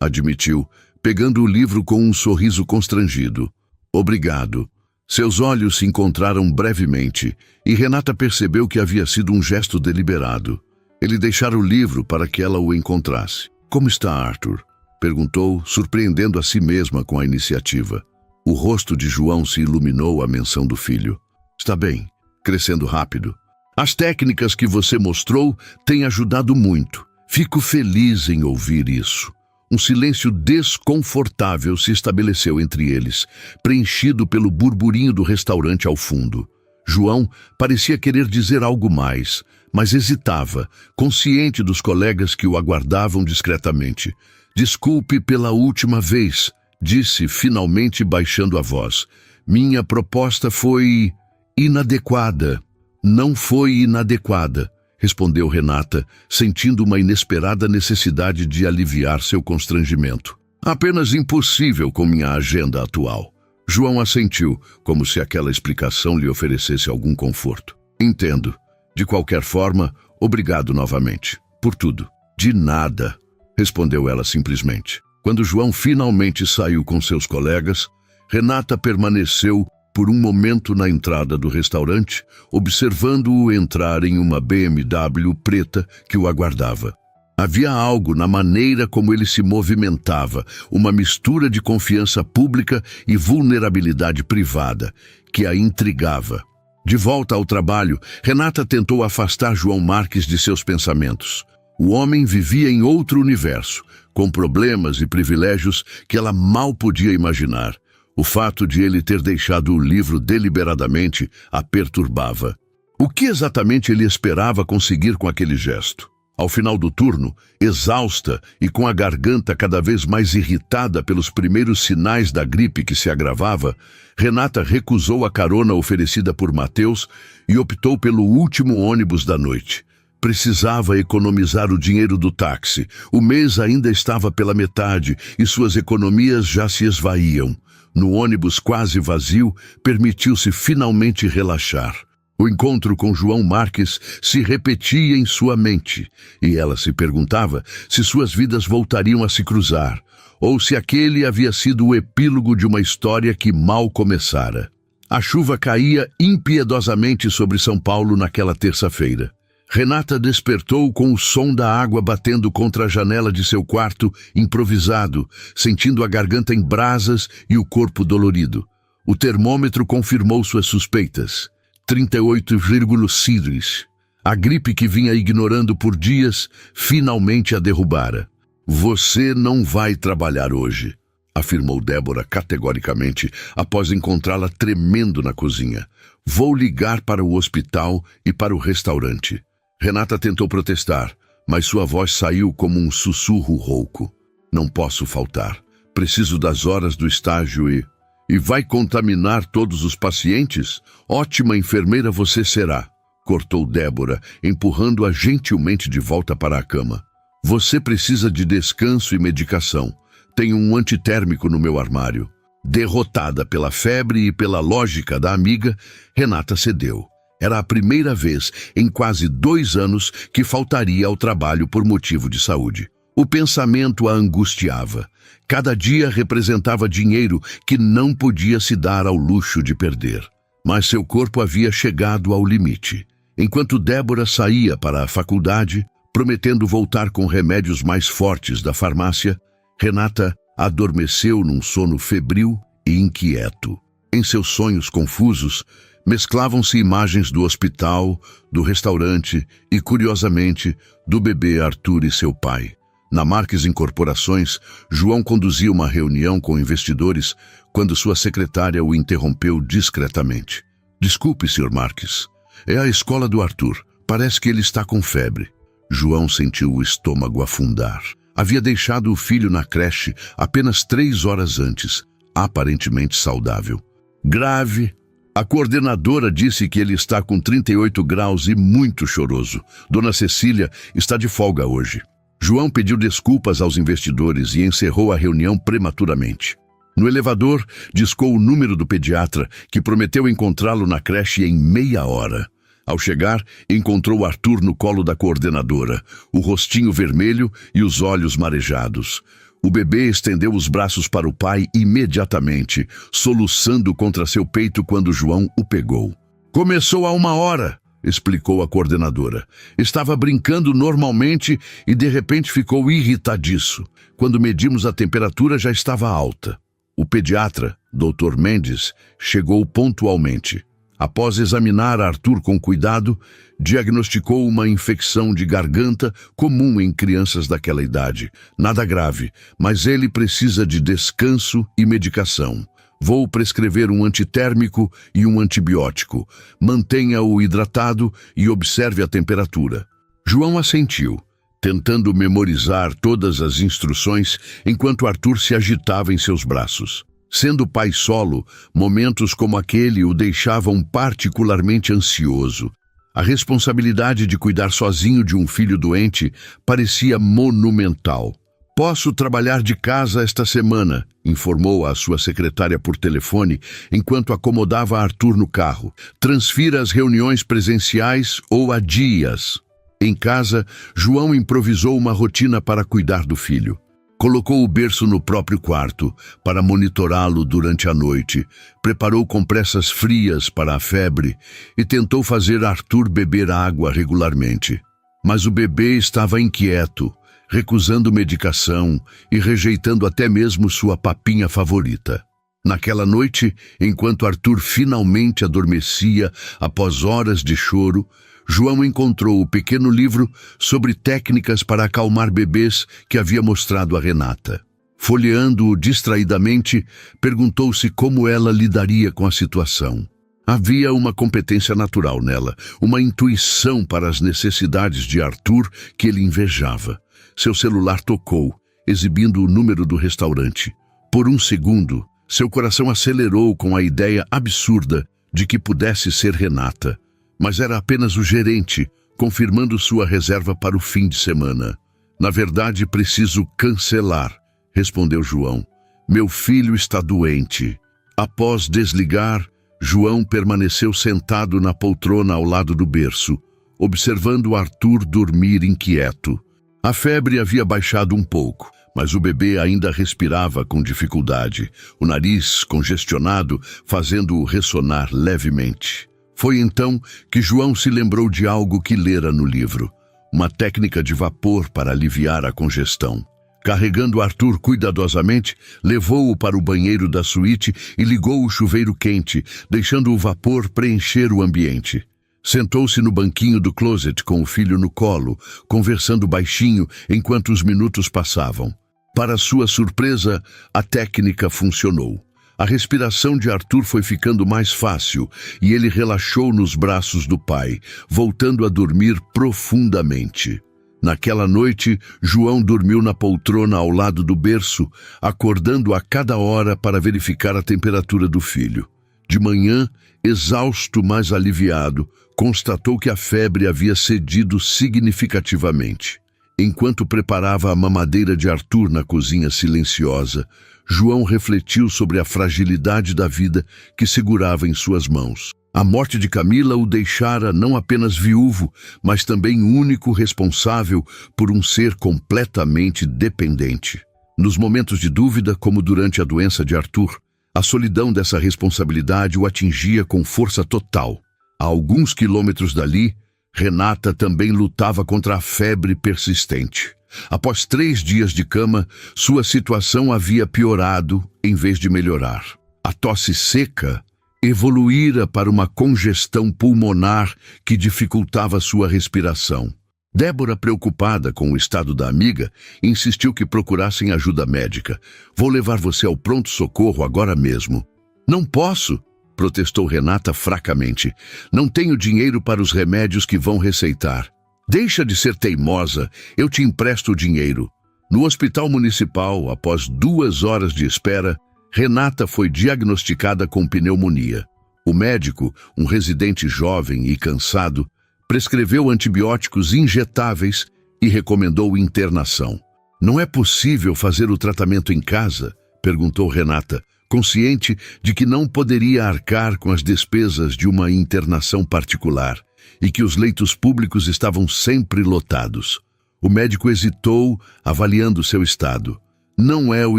admitiu, pegando o livro com um sorriso constrangido. Obrigado. Seus olhos se encontraram brevemente, e Renata percebeu que havia sido um gesto deliberado. Ele deixara o livro para que ela o encontrasse. Como está Arthur? Perguntou, surpreendendo a si mesma com a iniciativa. O rosto de João se iluminou à menção do filho. Está bem, crescendo rápido. As técnicas que você mostrou têm ajudado muito. Fico feliz em ouvir isso. Um silêncio desconfortável se estabeleceu entre eles, preenchido pelo burburinho do restaurante ao fundo. João parecia querer dizer algo mais, mas hesitava, consciente dos colegas que o aguardavam discretamente. Desculpe pela última vez, disse finalmente baixando a voz. Minha proposta foi inadequada. Não foi inadequada, respondeu Renata, sentindo uma inesperada necessidade de aliviar seu constrangimento. Apenas impossível com minha agenda atual. João assentiu, como se aquela explicação lhe oferecesse algum conforto. Entendo. De qualquer forma, obrigado novamente. Por tudo. De nada, respondeu ela simplesmente. Quando João finalmente saiu com seus colegas, Renata permaneceu por um momento na entrada do restaurante, observando-o entrar em uma BMW preta que o aguardava. Havia algo na maneira como ele se movimentava, uma mistura de confiança pública e vulnerabilidade privada, que a intrigava. De volta ao trabalho, Renata tentou afastar João Marques de seus pensamentos. O homem vivia em outro universo, com problemas e privilégios que ela mal podia imaginar. O fato de ele ter deixado o livro deliberadamente a perturbava. O que exatamente ele esperava conseguir com aquele gesto? Ao final do turno, exausta e com a garganta cada vez mais irritada pelos primeiros sinais da gripe que se agravava, Renata recusou a carona oferecida por Mateus e optou pelo último ônibus da noite. Precisava economizar o dinheiro do táxi. O mês ainda estava pela metade e suas economias já se esvaíam. No ônibus quase vazio, permitiu-se finalmente relaxar. O encontro com João Marques se repetia em sua mente, e ela se perguntava se suas vidas voltariam a se cruzar, ou se aquele havia sido o epílogo de uma história que mal começara. A chuva caía impiedosamente sobre São Paulo naquela terça-feira. Renata despertou com o som da água batendo contra a janela de seu quarto, improvisado, sentindo a garganta em brasas e o corpo dolorido. O termômetro confirmou suas suspeitas. 38,6. A gripe que vinha ignorando por dias, finalmente a derrubara. Você não vai trabalhar hoje, afirmou Débora categoricamente, após encontrá-la tremendo na cozinha. Vou ligar para o hospital e para o restaurante. Renata tentou protestar, mas sua voz saiu como um sussurro rouco. Não posso faltar. Preciso das horas do estágio e vai contaminar todos os pacientes? Ótima enfermeira você será, cortou Débora, empurrando-a gentilmente de volta para a cama. Você precisa de descanso e medicação. Tenho um antitérmico no meu armário. Derrotada pela febre e pela lógica da amiga, Renata cedeu. Era a primeira vez em quase 2 anos que faltaria ao trabalho por motivo de saúde. O pensamento a angustiava. Cada dia representava dinheiro que não podia se dar ao luxo de perder. Mas seu corpo havia chegado ao limite. Enquanto Débora saía para a faculdade, prometendo voltar com remédios mais fortes da farmácia, Renata adormeceu num sono febril e inquieto. Em seus sonhos confusos, mesclavam-se imagens do hospital, do restaurante e, curiosamente, do bebê Arthur e seu pai. Na Marques Incorporações, João conduzia uma reunião com investidores quando sua secretária o interrompeu discretamente. "Desculpe, Sr. Marques. É a escola do Arthur. Parece que ele está com febre." João sentiu o estômago afundar. Havia deixado o filho na creche apenas 3 horas antes, aparentemente saudável. "Grave. A coordenadora disse que ele está com 38 graus e muito choroso. Dona Cecília está de folga hoje." João pediu desculpas aos investidores e encerrou a reunião prematuramente. No elevador, discou o número do pediatra, que prometeu encontrá-lo na creche em meia hora. Ao chegar, encontrou Arthur no colo da coordenadora, o rostinho vermelho e os olhos marejados. O bebê estendeu os braços para o pai imediatamente, soluçando contra seu peito quando João o pegou. "Começou há 1 hora", explicou a coordenadora. "Estava brincando normalmente e de repente ficou irritadiço. Quando medimos a temperatura já estava alta." O pediatra, Dr. Mendes, chegou pontualmente. Após examinar Arthur com cuidado, diagnosticou uma infecção de garganta comum em crianças daquela idade. Nada grave, mas ele precisa de descanso e medicação. "Vou prescrever um antitérmico e um antibiótico. Mantenha-o hidratado e observe a temperatura." João assentiu, tentando memorizar todas as instruções enquanto Arthur se agitava em seus braços. Sendo pai solo, momentos como aquele o deixavam particularmente ansioso. A responsabilidade de cuidar sozinho de um filho doente parecia monumental. "Posso trabalhar de casa esta semana", informou a sua secretária por telefone, enquanto acomodava Arthur no carro. "Transfira as reuniões presenciais ou adie-as." Em casa, João improvisou uma rotina para cuidar do filho. Colocou o berço no próprio quarto para monitorá-lo durante a noite, preparou compressas frias para a febre e tentou fazer Arthur beber água regularmente. Mas o bebê estava inquieto, recusando medicação e rejeitando até mesmo sua papinha favorita. Naquela noite, enquanto Arthur finalmente adormecia após horas de choro, João encontrou o pequeno livro sobre técnicas para acalmar bebês que havia mostrado a Renata. Folheando-o distraidamente, perguntou-se como ela lidaria com a situação. Havia uma competência natural nela, uma intuição para as necessidades de Arthur que ele invejava. Seu celular tocou, exibindo o número do restaurante. Por um segundo, seu coração acelerou com a ideia absurda de que pudesse ser Renata. Mas era apenas o gerente, confirmando sua reserva para o fim de semana. "Na verdade, preciso cancelar", respondeu João. "Meu filho está doente." Após desligar, João permaneceu sentado na poltrona ao lado do berço, observando Arthur dormir inquieto. A febre havia baixado um pouco, mas o bebê ainda respirava com dificuldade, o nariz congestionado, fazendo-o ressonar levemente. Foi então que João se lembrou de algo que lera no livro, uma técnica de vapor para aliviar a congestão. Carregando Arthur cuidadosamente, levou-o para o banheiro da suíte e ligou o chuveiro quente, deixando o vapor preencher o ambiente. Sentou-se no banquinho do closet com o filho no colo, conversando baixinho enquanto os minutos passavam. Para sua surpresa, a técnica funcionou. A respiração de Arthur foi ficando mais fácil e ele relaxou nos braços do pai, voltando a dormir profundamente. Naquela noite, João dormiu na poltrona ao lado do berço, acordando a cada hora para verificar a temperatura do filho. De manhã, exausto, mas aliviado, constatou que a febre havia cedido significativamente. Enquanto preparava a mamadeira de Arthur na cozinha silenciosa, João refletiu sobre a fragilidade da vida que segurava em suas mãos. A morte de Camila o deixara não apenas viúvo, mas também único responsável por um ser completamente dependente. Nos momentos de dúvida, como durante a doença de Arthur, a solidão dessa responsabilidade o atingia com força total. A alguns quilômetros dali, Renata também lutava contra a febre persistente. Após 3 dias de cama, sua situação havia piorado em vez de melhorar. A tosse seca evoluíra para uma congestão pulmonar que dificultava sua respiração. Débora, preocupada com o estado da amiga, insistiu que procurassem ajuda médica. "Vou levar você ao pronto-socorro agora mesmo." "Não posso", protestou Renata fracamente. "Não tenho dinheiro para os remédios que vão receitar." "Deixa de ser teimosa, eu te empresto o dinheiro." No hospital municipal, após 2 horas de espera, Renata foi diagnosticada com pneumonia. O médico, um residente jovem e cansado, prescreveu antibióticos injetáveis e recomendou internação. "Não é possível fazer o tratamento em casa?" perguntou Renata, consciente de que não poderia arcar com as despesas de uma internação particular e que os leitos públicos estavam sempre lotados. O médico hesitou, avaliando seu estado. "Não é o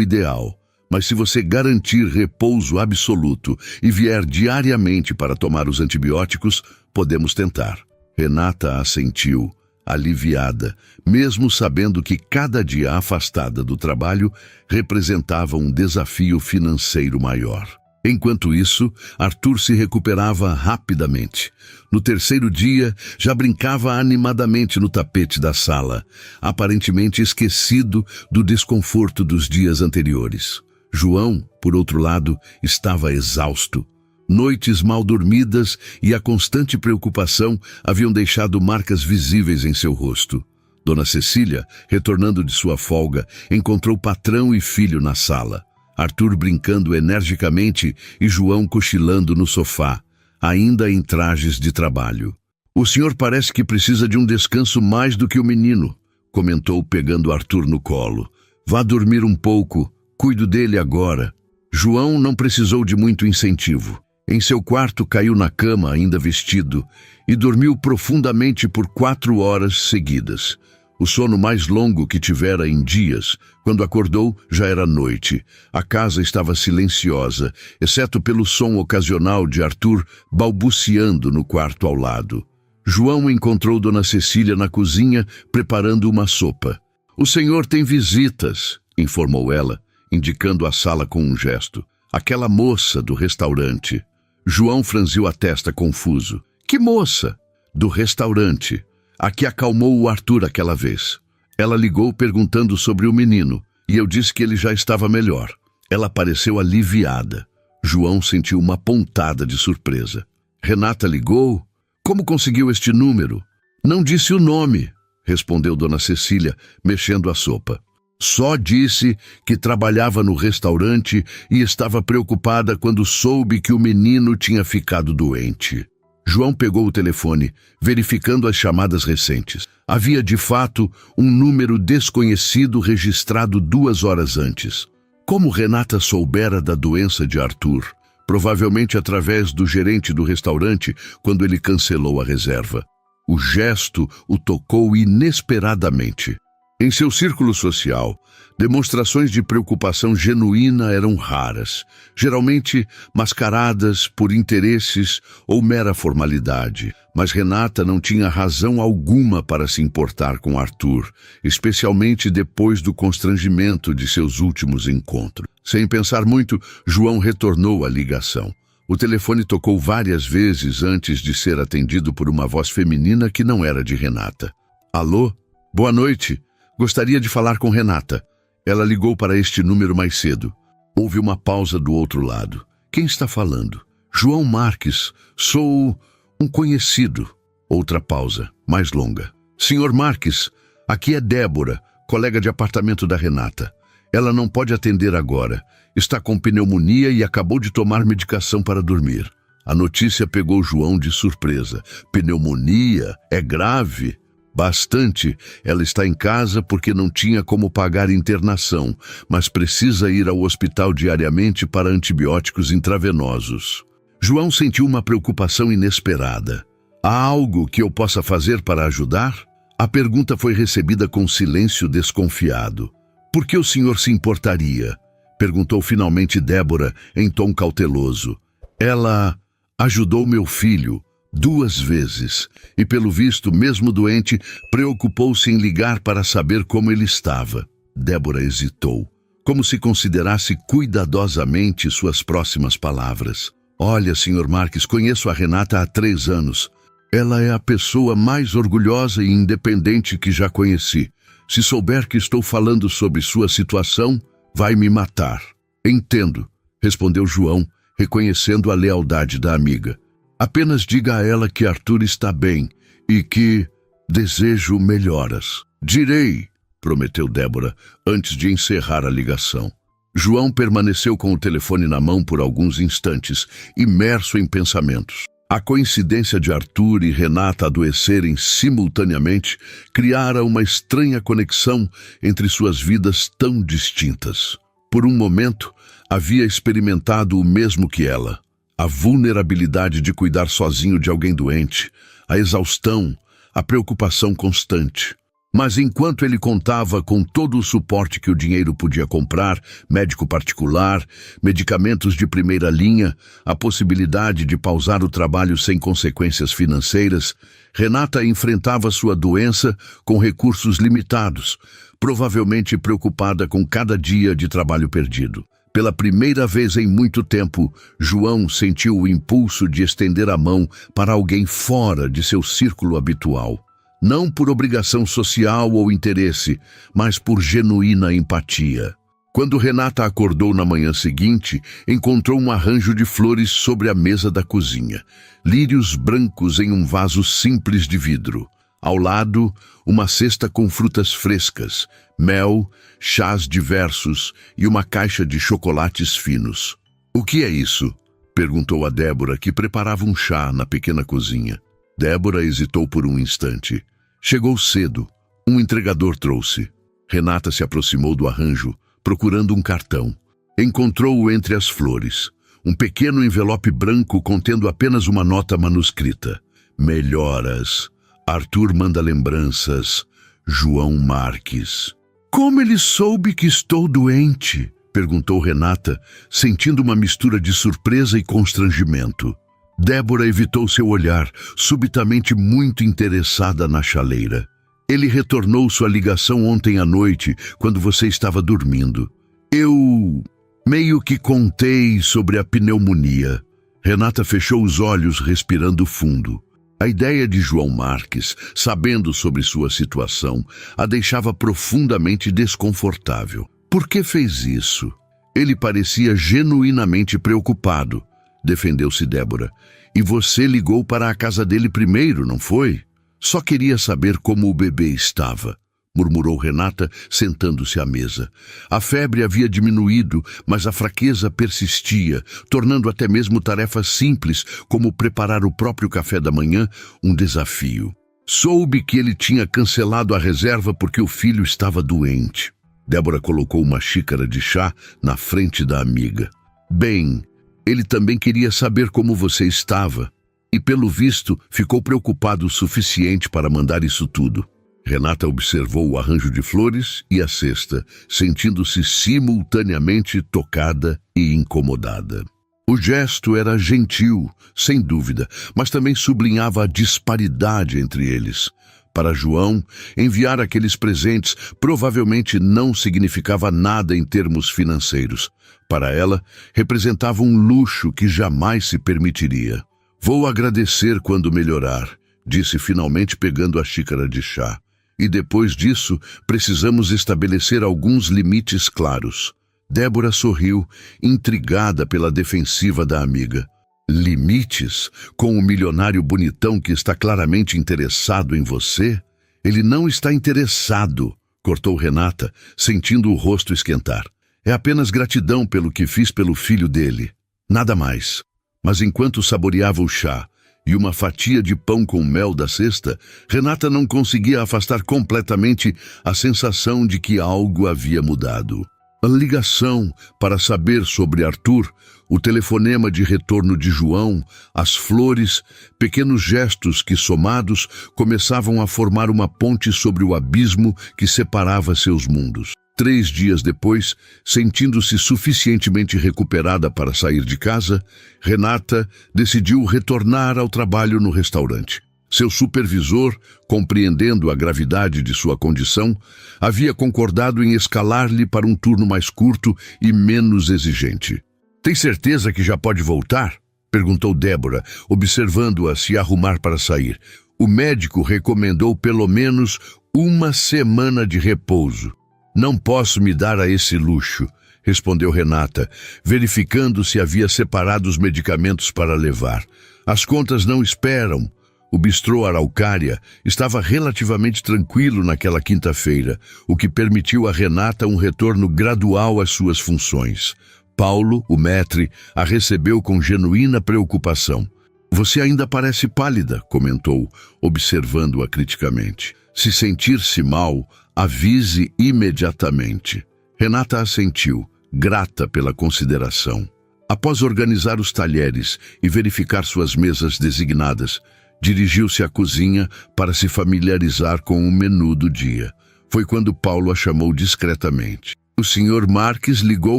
ideal, mas se você garantir repouso absoluto e vier diariamente para tomar os antibióticos, podemos tentar." Renata assentiu, aliviada, mesmo sabendo que cada dia afastada do trabalho representava um desafio financeiro maior. Enquanto isso, Arthur se recuperava rapidamente. No 3º dia, já brincava animadamente no tapete da sala, aparentemente esquecido do desconforto dos dias anteriores. João, por outro lado, estava exausto. Noites mal dormidas e a constante preocupação haviam deixado marcas visíveis em seu rosto. Dona Cecília, retornando de sua folga, encontrou patrão e filho na sala. Arthur brincando energicamente e João cochilando no sofá, ainda em trajes de trabalho. "O senhor parece que precisa de um descanso mais do que o menino", comentou pegando Arthur no colo. "Vá dormir um pouco, cuido dele agora." João não precisou de muito incentivo. Em seu quarto caiu na cama, ainda vestido, e dormiu profundamente por 4 horas seguidas. O sono mais longo que tivera em dias. Quando acordou, já era noite. A casa estava silenciosa, exceto pelo som ocasional de Arthur balbuciando no quarto ao lado. João encontrou Dona Cecília na cozinha, preparando uma sopa. "O senhor tem visitas", informou ela, indicando a sala com um gesto. "Aquela moça do restaurante." João franziu a testa confuso. "Que moça?" "Do restaurante. A que acalmou o Arthur aquela vez. Ela ligou perguntando sobre o menino, e eu disse que ele já estava melhor. Ela pareceu aliviada." João sentiu uma pontada de surpresa. "Renata ligou? Como conseguiu este número?" "Não disse o nome", respondeu Dona Cecília, mexendo a sopa. "Só disse que trabalhava no restaurante e estava preocupada quando soube que o menino tinha ficado doente." João pegou o telefone, verificando as chamadas recentes. Havia, de fato, um número desconhecido registrado 2 horas antes. Como Renata soubera da doença de Arthur? Provavelmente através do gerente do restaurante, quando ele cancelou a reserva. O gesto o tocou inesperadamente. Em seu círculo social, demonstrações de preocupação genuína eram raras, geralmente mascaradas por interesses ou mera formalidade. Mas Renata não tinha razão alguma para se importar com Arthur, especialmente depois do constrangimento de seus últimos encontros. Sem pensar muito, João retornou a ligação. O telefone tocou várias vezes antes de ser atendido por uma voz feminina que não era de Renata. "Alô? Boa noite. Gostaria de falar com Renata. Ela ligou para este número mais cedo." Houve uma pausa do outro lado. "Quem está falando?" "João Marques. Sou um conhecido." Outra pausa, mais longa. "Senhor Marques, aqui é Débora, colega de apartamento da Renata. Ela não pode atender agora. Está com pneumonia e acabou de tomar medicação para dormir." A notícia pegou João de surpresa. "Pneumonia? É grave?" "Bastante. Ela está em casa porque não tinha como pagar internação, mas precisa ir ao hospital diariamente para antibióticos intravenosos." João sentiu uma preocupação inesperada. Há algo que eu possa fazer para ajudar? A pergunta foi recebida com silêncio desconfiado. Por que o senhor se importaria? Perguntou finalmente Débora em tom cauteloso. Ela ajudou meu filho 2 vezes e, pelo visto, mesmo doente, preocupou-se em ligar para saber como ele estava. Débora hesitou, como se considerasse cuidadosamente suas próximas palavras. Olha, Sr. Marques, conheço a Renata há 3 anos. Ela é a pessoa mais orgulhosa e independente que já conheci. Se souber que estou falando sobre sua situação, vai me matar. Entendo, respondeu João, reconhecendo a lealdade da amiga. Apenas diga a ela que Arthur está bem e que desejo melhoras. Direi, prometeu Débora, antes de encerrar a ligação. João permaneceu com o telefone na mão por alguns instantes, imerso em pensamentos. A coincidência de Arthur e Renata adoecerem simultaneamente criara uma estranha conexão entre suas vidas tão distintas. Por um momento, havia experimentado o mesmo que ela. A vulnerabilidade de cuidar sozinho de alguém doente, a exaustão, a preocupação constante. Mas enquanto ele contava com todo o suporte que o dinheiro podia comprar, médico particular, medicamentos de primeira linha, a possibilidade de pausar o trabalho sem consequências financeiras, Renata enfrentava sua doença com recursos limitados, provavelmente preocupada com cada dia de trabalho perdido. Pela primeira vez em muito tempo, João sentiu o impulso de estender a mão para alguém fora de seu círculo habitual. Não por obrigação social ou interesse, mas por genuína empatia. Quando Renata acordou na manhã seguinte, encontrou um arranjo de flores sobre a mesa da cozinha. Lírios brancos em um vaso simples de vidro. Ao lado, uma cesta com frutas frescas, mel, chás diversos e uma caixa de chocolates finos. "O que é isso?" perguntou a Débora, que preparava um chá na pequena cozinha. Débora hesitou por um instante. Chegou cedo. Um entregador trouxe. Renata se aproximou do arranjo, procurando um cartão. Encontrou-o entre as flores. Um pequeno envelope branco contendo apenas uma nota manuscrita. "Melhoras. Arthur manda lembranças. João Marques." "Como ele soube que estou doente?" perguntou Renata, sentindo uma mistura de surpresa e constrangimento. Débora evitou seu olhar, subitamente muito interessada na chaleira. "Ele retornou sua ligação ontem à noite, quando você estava dormindo. Eu meio que contei sobre a pneumonia." Renata fechou os olhos, respirando fundo. A ideia de João Marques, sabendo sobre sua situação, a deixava profundamente desconfortável. Por que fez isso? Ele parecia genuinamente preocupado, defendeu-se Débora. "E você ligou para a casa dele primeiro, não foi?" "Só queria saber como o bebê estava", murmurou Renata, sentando-se à mesa. A febre havia diminuído, mas a fraqueza persistia, tornando até mesmo tarefas simples, como preparar o próprio café da manhã, um desafio. Soube que ele tinha cancelado a reserva porque o filho estava doente. Débora colocou uma xícara de chá na frente da amiga. "Bem, ele também queria saber como você estava, e pelo visto ficou preocupado o suficiente para mandar isso tudo." Renata observou o arranjo de flores e a cesta, sentindo-se simultaneamente tocada e incomodada. O gesto era gentil, sem dúvida, mas também sublinhava a disparidade entre eles. Para João, enviar aqueles presentes provavelmente não significava nada em termos financeiros. Para ela, representava um luxo que jamais se permitiria. "Vou agradecer quando melhorar", disse finalmente pegando a xícara de chá. "E depois disso, precisamos estabelecer alguns limites claros." Débora sorriu, intrigada pela defensiva da amiga. "Limites? Com o milionário bonitão que está claramente interessado em você?" "Ele não está interessado", cortou Renata, sentindo o rosto esquentar. "É apenas gratidão pelo que fiz pelo filho dele. Nada mais." Mas enquanto saboreava o chá e uma fatia de pão com mel da cesta, Renata não conseguia afastar completamente a sensação de que algo havia mudado. A ligação para saber sobre Arthur, o telefonema de retorno de João, as flores, pequenos gestos que, somados, começavam a formar uma ponte sobre o abismo que separava seus mundos. 3 dias depois, sentindo-se suficientemente recuperada para sair de casa, Renata decidiu retornar ao trabalho no restaurante. Seu supervisor, compreendendo a gravidade de sua condição, havia concordado em escalar-lhe para um turno mais curto e menos exigente. "Tem certeza que já pode voltar?" perguntou Débora, observando-a se arrumar para sair. O médico recomendou pelo menos 1 semana de repouso. "Não posso me dar a esse luxo", respondeu Renata, verificando se havia separado os medicamentos para levar. "As contas não esperam." O bistrô Araucária estava relativamente tranquilo naquela quinta-feira, o que permitiu a Renata um retorno gradual às suas funções. Paulo, o maître, a recebeu com genuína preocupação. "Você ainda parece pálida", comentou, observando-a criticamente. "Se sentir-se mal, avise imediatamente." Renata assentiu, grata pela consideração. Após organizar os talheres e verificar suas mesas designadas, dirigiu-se à cozinha para se familiarizar com o menu do dia. Foi quando Paulo a chamou discretamente. "O Sr. Marques ligou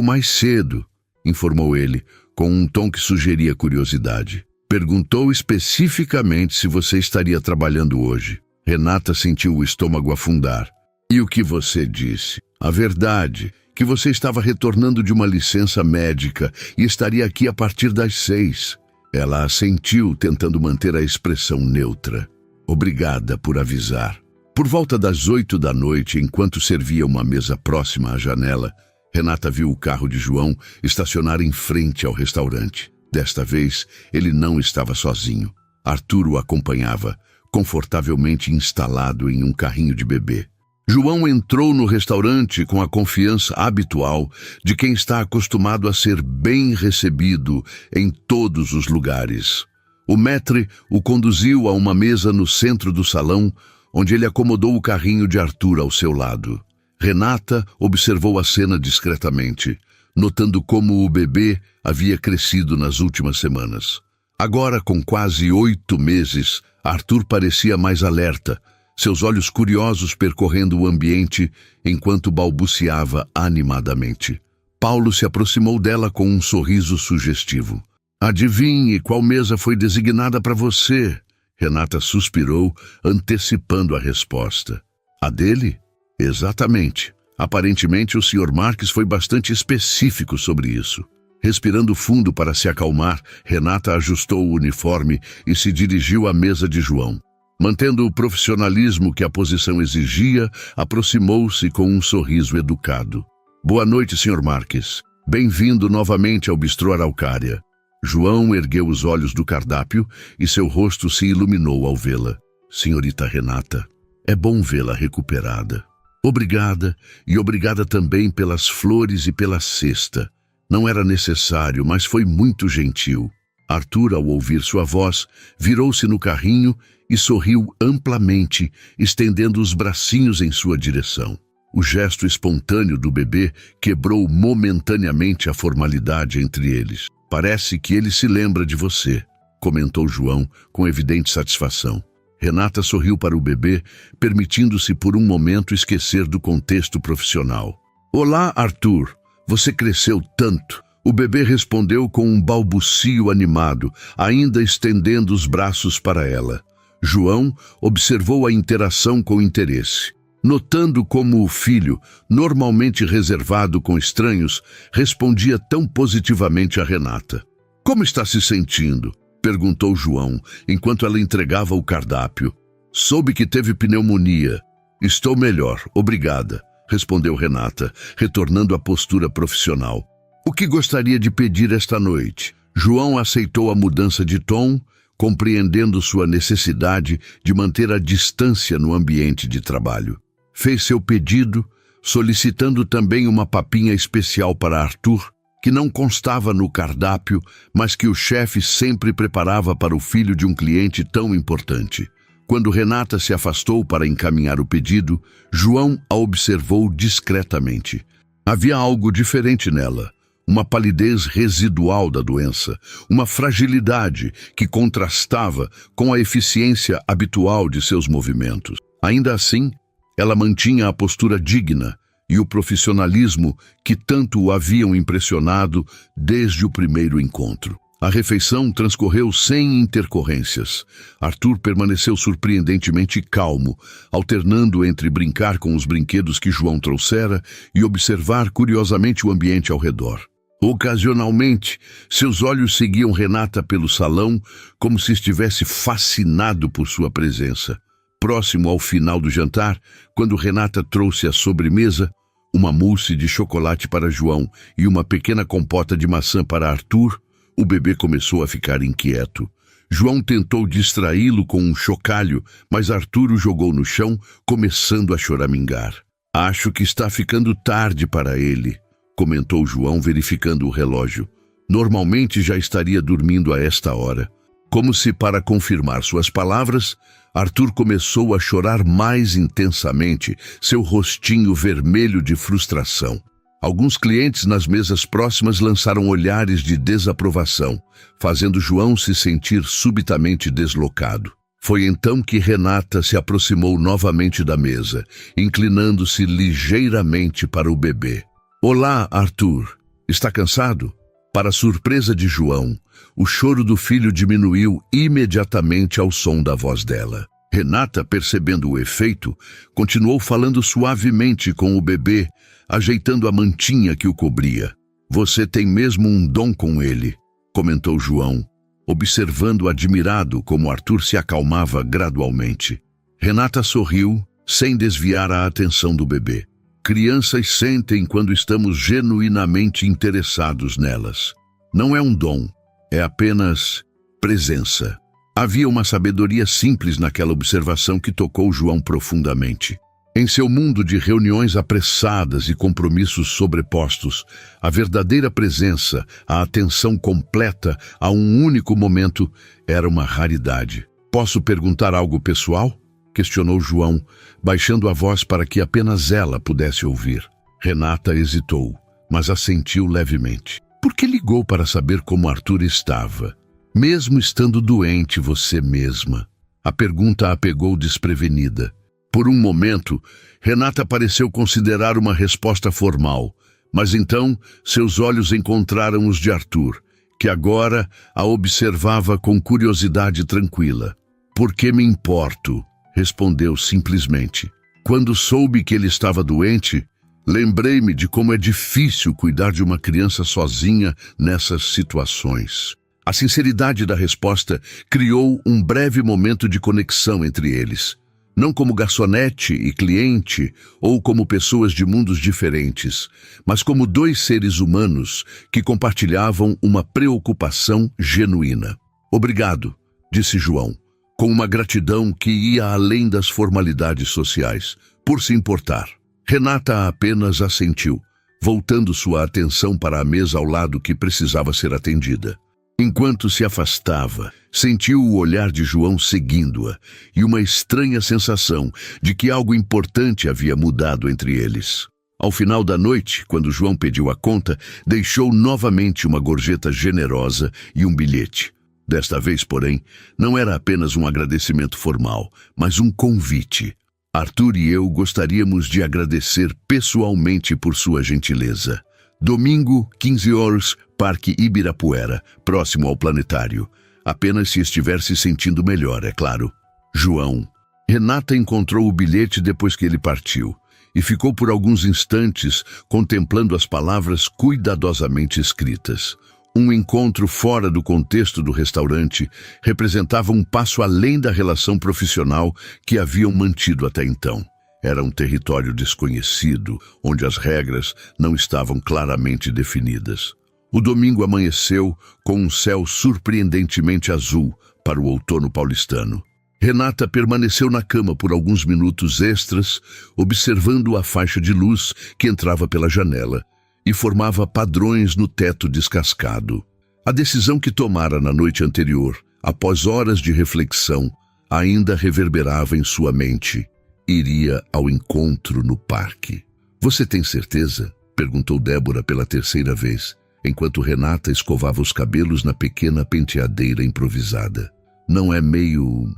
mais cedo", informou ele, com um tom que sugeria curiosidade. "Perguntou especificamente se você estaria trabalhando hoje." Renata sentiu o estômago afundar. "E o que você disse?" "A verdade, que você estava retornando de uma licença médica e estaria aqui a partir das 6. Ela assentiu, tentando manter a expressão neutra. "Obrigada por avisar." Por volta das 8 da noite, enquanto servia uma mesa próxima à janela, Renata viu o carro de João estacionar em frente ao restaurante. Desta vez, ele não estava sozinho. Arthur o acompanhava, confortavelmente instalado em um carrinho de bebê. João entrou no restaurante com a confiança habitual de quem está acostumado a ser bem recebido em todos os lugares. O maître o conduziu a uma mesa no centro do salão, onde ele acomodou o carrinho de Arthur ao seu lado. Renata observou a cena discretamente, notando como o bebê havia crescido nas últimas semanas. Agora, com quase 8 meses, Arthur parecia mais alerta, seus olhos curiosos percorrendo o ambiente enquanto balbuciava animadamente. Paulo se aproximou dela com um sorriso sugestivo. "Adivinhe qual mesa foi designada para você?" Renata suspirou, antecipando a resposta. "A dele?" "Exatamente. Aparentemente o Sr. Marques foi bastante específico sobre isso." Respirando fundo para se acalmar, Renata ajustou o uniforme e se dirigiu à mesa de João. Mantendo o profissionalismo que a posição exigia, aproximou-se com um sorriso educado. "Boa noite, Sr. Marques. Bem-vindo novamente ao bistrô Araucária." João ergueu os olhos do cardápio e seu rosto se iluminou ao vê-la. "Senhorita Renata, é bom vê-la recuperada." "Obrigada, e obrigada também pelas flores e pela cesta. Não era necessário, mas foi muito gentil." Arthur, ao ouvir sua voz, virou-se no carrinho e sorriu amplamente, estendendo os bracinhos em sua direção. O gesto espontâneo do bebê quebrou momentaneamente a formalidade entre eles. "Parece que ele se lembra de você", comentou João com evidente satisfação. Renata sorriu para o bebê, permitindo-se por um momento esquecer do contexto profissional. "Olá, Arthur. Você cresceu tanto." O bebê respondeu com um balbucio animado, ainda estendendo os braços para ela. João observou a interação com interesse, notando como o filho, normalmente reservado com estranhos, respondia tão positivamente a Renata. "Como está se sentindo?" perguntou João, enquanto ela entregava o cardápio. "Soube que teve pneumonia." "Estou melhor, obrigada", respondeu Renata, retornando à postura profissional. "O que gostaria de pedir esta noite?" João aceitou a mudança de tom, compreendendo sua necessidade de manter a distância no ambiente de trabalho. Fez seu pedido, solicitando também uma papinha especial para Arthur, que não constava no cardápio, mas que o chefe sempre preparava para o filho de um cliente tão importante. Quando Renata se afastou para encaminhar o pedido, João a observou discretamente. Havia algo diferente nela, uma palidez residual da doença, uma fragilidade que contrastava com a eficiência habitual de seus movimentos. Ainda assim, ela mantinha a postura digna e o profissionalismo que tanto o haviam impressionado desde o primeiro encontro. A refeição transcorreu sem intercorrências. Arthur permaneceu surpreendentemente calmo, alternando entre brincar com os brinquedos que João trouxera e observar curiosamente o ambiente ao redor. Ocasionalmente, seus olhos seguiam Renata pelo salão como se estivesse fascinado por sua presença. Próximo ao final do jantar, quando Renata trouxe à sobremesa uma mousse de chocolate para João e uma pequena compota de maçã para Arthur, o bebê começou a ficar inquieto. João tentou distraí-lo com um chocalho, mas Arthur o jogou no chão, começando a choramingar. "Acho que está ficando tarde para ele", comentou João, verificando o relógio. "Normalmente já estaria dormindo a esta hora." Como se para confirmar suas palavras, Arthur começou a chorar mais intensamente, seu rostinho vermelho de frustração. Alguns clientes nas mesas próximas lançaram olhares de desaprovação, fazendo João se sentir subitamente deslocado. Foi então que Renata se aproximou novamente da mesa, inclinando-se ligeiramente para o bebê. "Olá, Arthur. Está cansado?" Para surpresa de João, o choro do filho diminuiu imediatamente ao som da voz dela. Renata, percebendo o efeito, continuou falando suavemente com o bebê, ajeitando a mantinha que o cobria. "Você tem mesmo um dom com ele", comentou João, observando admirado como Arthur se acalmava gradualmente. Renata sorriu, sem desviar a atenção do bebê. "Crianças sentem quando estamos genuinamente interessados nelas. Não é um dom, é apenas presença." Havia uma sabedoria simples naquela observação que tocou João profundamente. Em seu mundo de reuniões apressadas e compromissos sobrepostos, a verdadeira presença, a atenção completa a um único momento, era uma raridade. "Posso perguntar algo pessoal?" questionou João, baixando a voz para que apenas ela pudesse ouvir. Renata hesitou, mas assentiu levemente. "Por que ligou para saber como Arthur estava? Mesmo estando doente você mesma?" A pergunta a pegou desprevenida. Por um momento, Renata pareceu considerar uma resposta formal, mas então seus olhos encontraram os de Arthur, que agora a observava com curiosidade tranquila. "Por que me importo?" respondeu simplesmente. "Quando soube que ele estava doente, lembrei-me de como é difícil cuidar de uma criança sozinha nessas situações." A sinceridade da resposta criou um breve momento de conexão entre eles. Não como garçonete e cliente, ou como pessoas de mundos diferentes, mas como dois seres humanos que compartilhavam uma preocupação genuína. "Obrigado", disse João, com uma gratidão que ia além das formalidades sociais, por se importar. Renata apenas assentiu, voltando sua atenção para a mesa ao lado que precisava ser atendida. Enquanto se afastava, sentiu o olhar de João seguindo-a e uma estranha sensação de que algo importante havia mudado entre eles. Ao final da noite, quando João pediu a conta, deixou novamente uma gorjeta generosa e um bilhete. Desta vez, porém, não era apenas um agradecimento formal, mas um convite. "Arthur e eu gostaríamos de agradecer pessoalmente por sua gentileza. Domingo, 15 horas, Parque Ibirapuera, próximo ao planetário. Apenas se estiver se sentindo melhor, é claro." João. Renata encontrou o bilhete depois que ele partiu e ficou por alguns instantes contemplando as palavras cuidadosamente escritas. Um encontro fora do contexto do restaurante representava um passo além da relação profissional que haviam mantido até então. Era um território desconhecido, onde as regras não estavam claramente definidas. O domingo amanheceu com um céu surpreendentemente azul para o outono paulistano. Renata permaneceu na cama por alguns minutos extras, observando a faixa de luz que entrava pela janela e formava padrões no teto descascado. A decisão que tomara na noite anterior, após horas de reflexão, ainda reverberava em sua mente. Iria ao encontro no parque. "Você tem certeza?" Perguntou Débora pela terceira vez, enquanto Renata escovava os cabelos na pequena penteadeira improvisada. Não é meio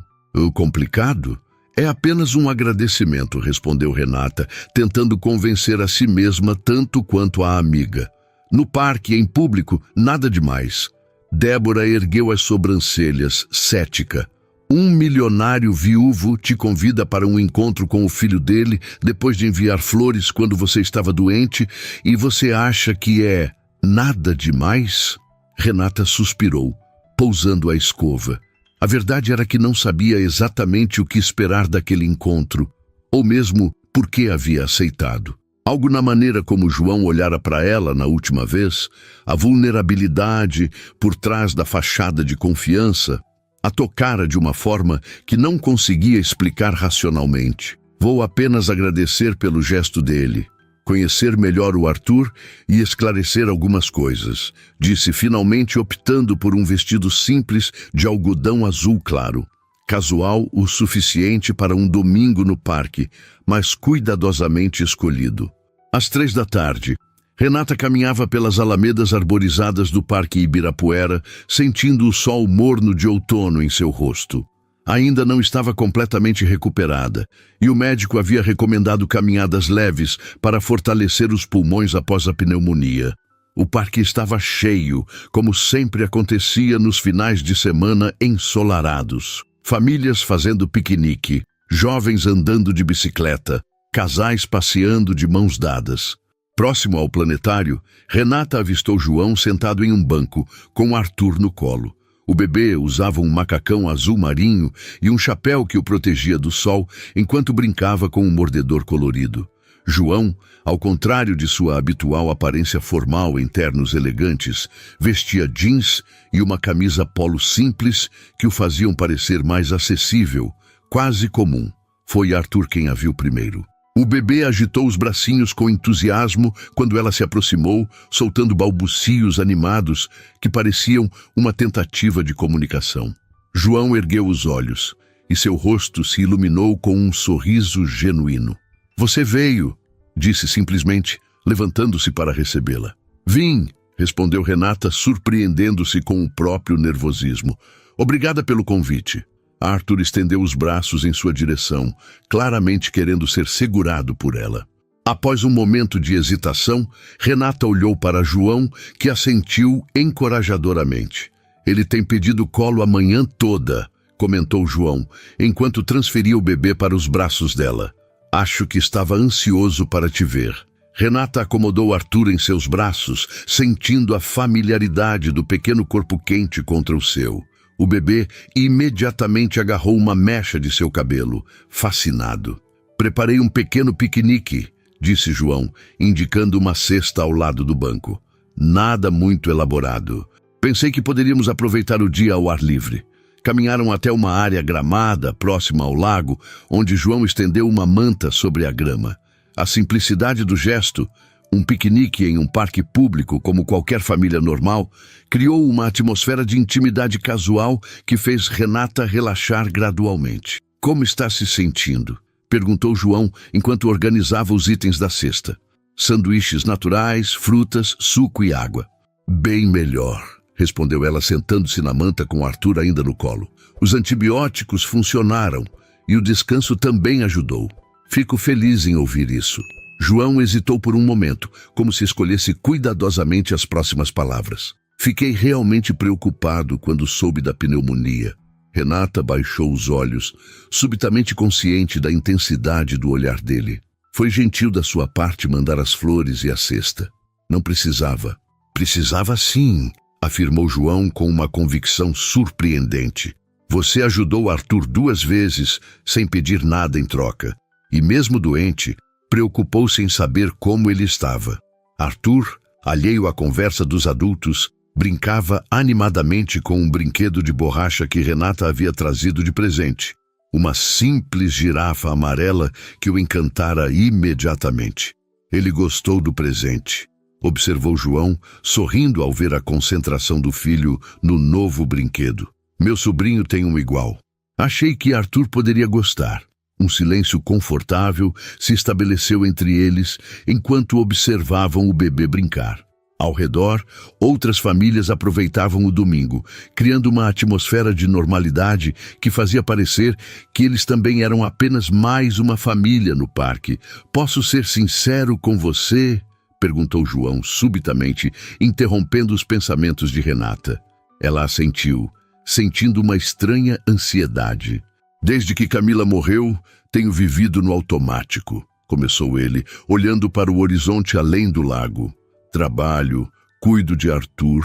complicado? É apenas um agradecimento, respondeu Renata, tentando convencer a si mesma tanto quanto a amiga. No parque, em público, nada demais. Débora ergueu as sobrancelhas, cética. Um milionário viúvo te convida para um encontro com o filho dele depois de enviar flores quando você estava doente e você acha que é nada demais? Renata suspirou, pousando a escova. A verdade era que não sabia exatamente o que esperar daquele encontro, ou mesmo por que havia aceitado. Algo na maneira como João olhara para ela na última vez, a vulnerabilidade por trás da fachada de confiança, a tocara de uma forma que não conseguia explicar racionalmente. Vou apenas agradecer pelo gesto dele, conhecer melhor o Arthur e esclarecer algumas coisas, disse finalmente optando por um vestido simples de algodão azul claro. Casual o suficiente para um domingo no parque, mas cuidadosamente escolhido. Às 3 da tarde, Renata caminhava pelas alamedas arborizadas do Parque Ibirapuera, sentindo o sol morno de outono em seu rosto. Ainda não estava completamente recuperada, e o médico havia recomendado caminhadas leves para fortalecer os pulmões após a pneumonia. O parque estava cheio, como sempre acontecia nos finais de semana ensolarados. Famílias fazendo piquenique, jovens andando de bicicleta, casais passeando de mãos dadas. Próximo ao planetário, Renata avistou João sentado em um banco, com Arthur no colo. O bebê usava um macacão azul marinho e um chapéu que o protegia do sol, enquanto brincava com um mordedor colorido. João, ao contrário de sua habitual aparência formal em ternos elegantes, vestia jeans e uma camisa polo simples que o faziam parecer mais acessível, quase comum. Foi Arthur quem a viu primeiro. O bebê agitou os bracinhos com entusiasmo quando ela se aproximou, soltando balbucios animados que pareciam uma tentativa de comunicação. João ergueu os olhos e seu rosto se iluminou com um sorriso genuíno. Você veio, disse simplesmente, levantando-se para recebê-la. Vim, respondeu Renata, surpreendendo-se com o próprio nervosismo. Obrigada pelo convite. Arthur estendeu os braços em sua direção, claramente querendo ser segurado por ela. Após um momento de hesitação, Renata olhou para João, que assentiu encorajadoramente. Ele tem pedido colo a manhã toda, comentou João, enquanto transferia o bebê para os braços dela. Acho que estava ansioso para te ver. Renata acomodou Arthur em seus braços, sentindo a familiaridade do pequeno corpo quente contra o seu. O bebê imediatamente agarrou uma mecha de seu cabelo, fascinado. Preparei um pequeno piquenique, disse João, indicando uma cesta ao lado do banco. Nada muito elaborado. Pensei que poderíamos aproveitar o dia ao ar livre. Caminharam até uma área gramada, próxima ao lago, onde João estendeu uma manta sobre a grama. A simplicidade do gesto, um piquenique em um parque público como qualquer família normal, criou uma atmosfera de intimidade casual que fez Renata relaxar gradualmente. Como está se sentindo? Perguntou João enquanto organizava os itens da cesta. Sanduíches naturais, frutas, suco e água. Bem melhor, respondeu ela sentando-se na manta com Arthur ainda no colo. Os antibióticos funcionaram e o descanso também ajudou. Fico feliz em ouvir isso. João hesitou por um momento, como se escolhesse cuidadosamente as próximas palavras. Fiquei realmente preocupado quando soube da pneumonia. Renata baixou os olhos, subitamente consciente da intensidade do olhar dele. Foi gentil da sua parte mandar as flores e a cesta. Não precisava. Precisava sim, afirmou João com uma convicção surpreendente. Você ajudou Arthur 2 vezes sem pedir nada em troca. E mesmo doente, preocupou-se em saber como ele estava. Arthur, alheio à conversa dos adultos, brincava animadamente com um brinquedo de borracha que Renata havia trazido de presente. Uma simples girafa amarela que o encantara imediatamente. Ele gostou do presente, observou João, sorrindo ao ver a concentração do filho no novo brinquedo. Meu sobrinho tem um igual. Achei que Arthur poderia gostar. Um silêncio confortável se estabeleceu entre eles enquanto observavam o bebê brincar. Ao redor, outras famílias aproveitavam o domingo, criando uma atmosfera de normalidade que fazia parecer que eles também eram apenas mais uma família no parque. "Posso ser sincero com você?", perguntou João subitamente, interrompendo os pensamentos de Renata. Ela assentiu, sentindo uma estranha ansiedade. "Desde que Camila morreu, tenho vivido no automático", começou ele, olhando para o horizonte além do lago. "Trabalho, cuido de Arthur,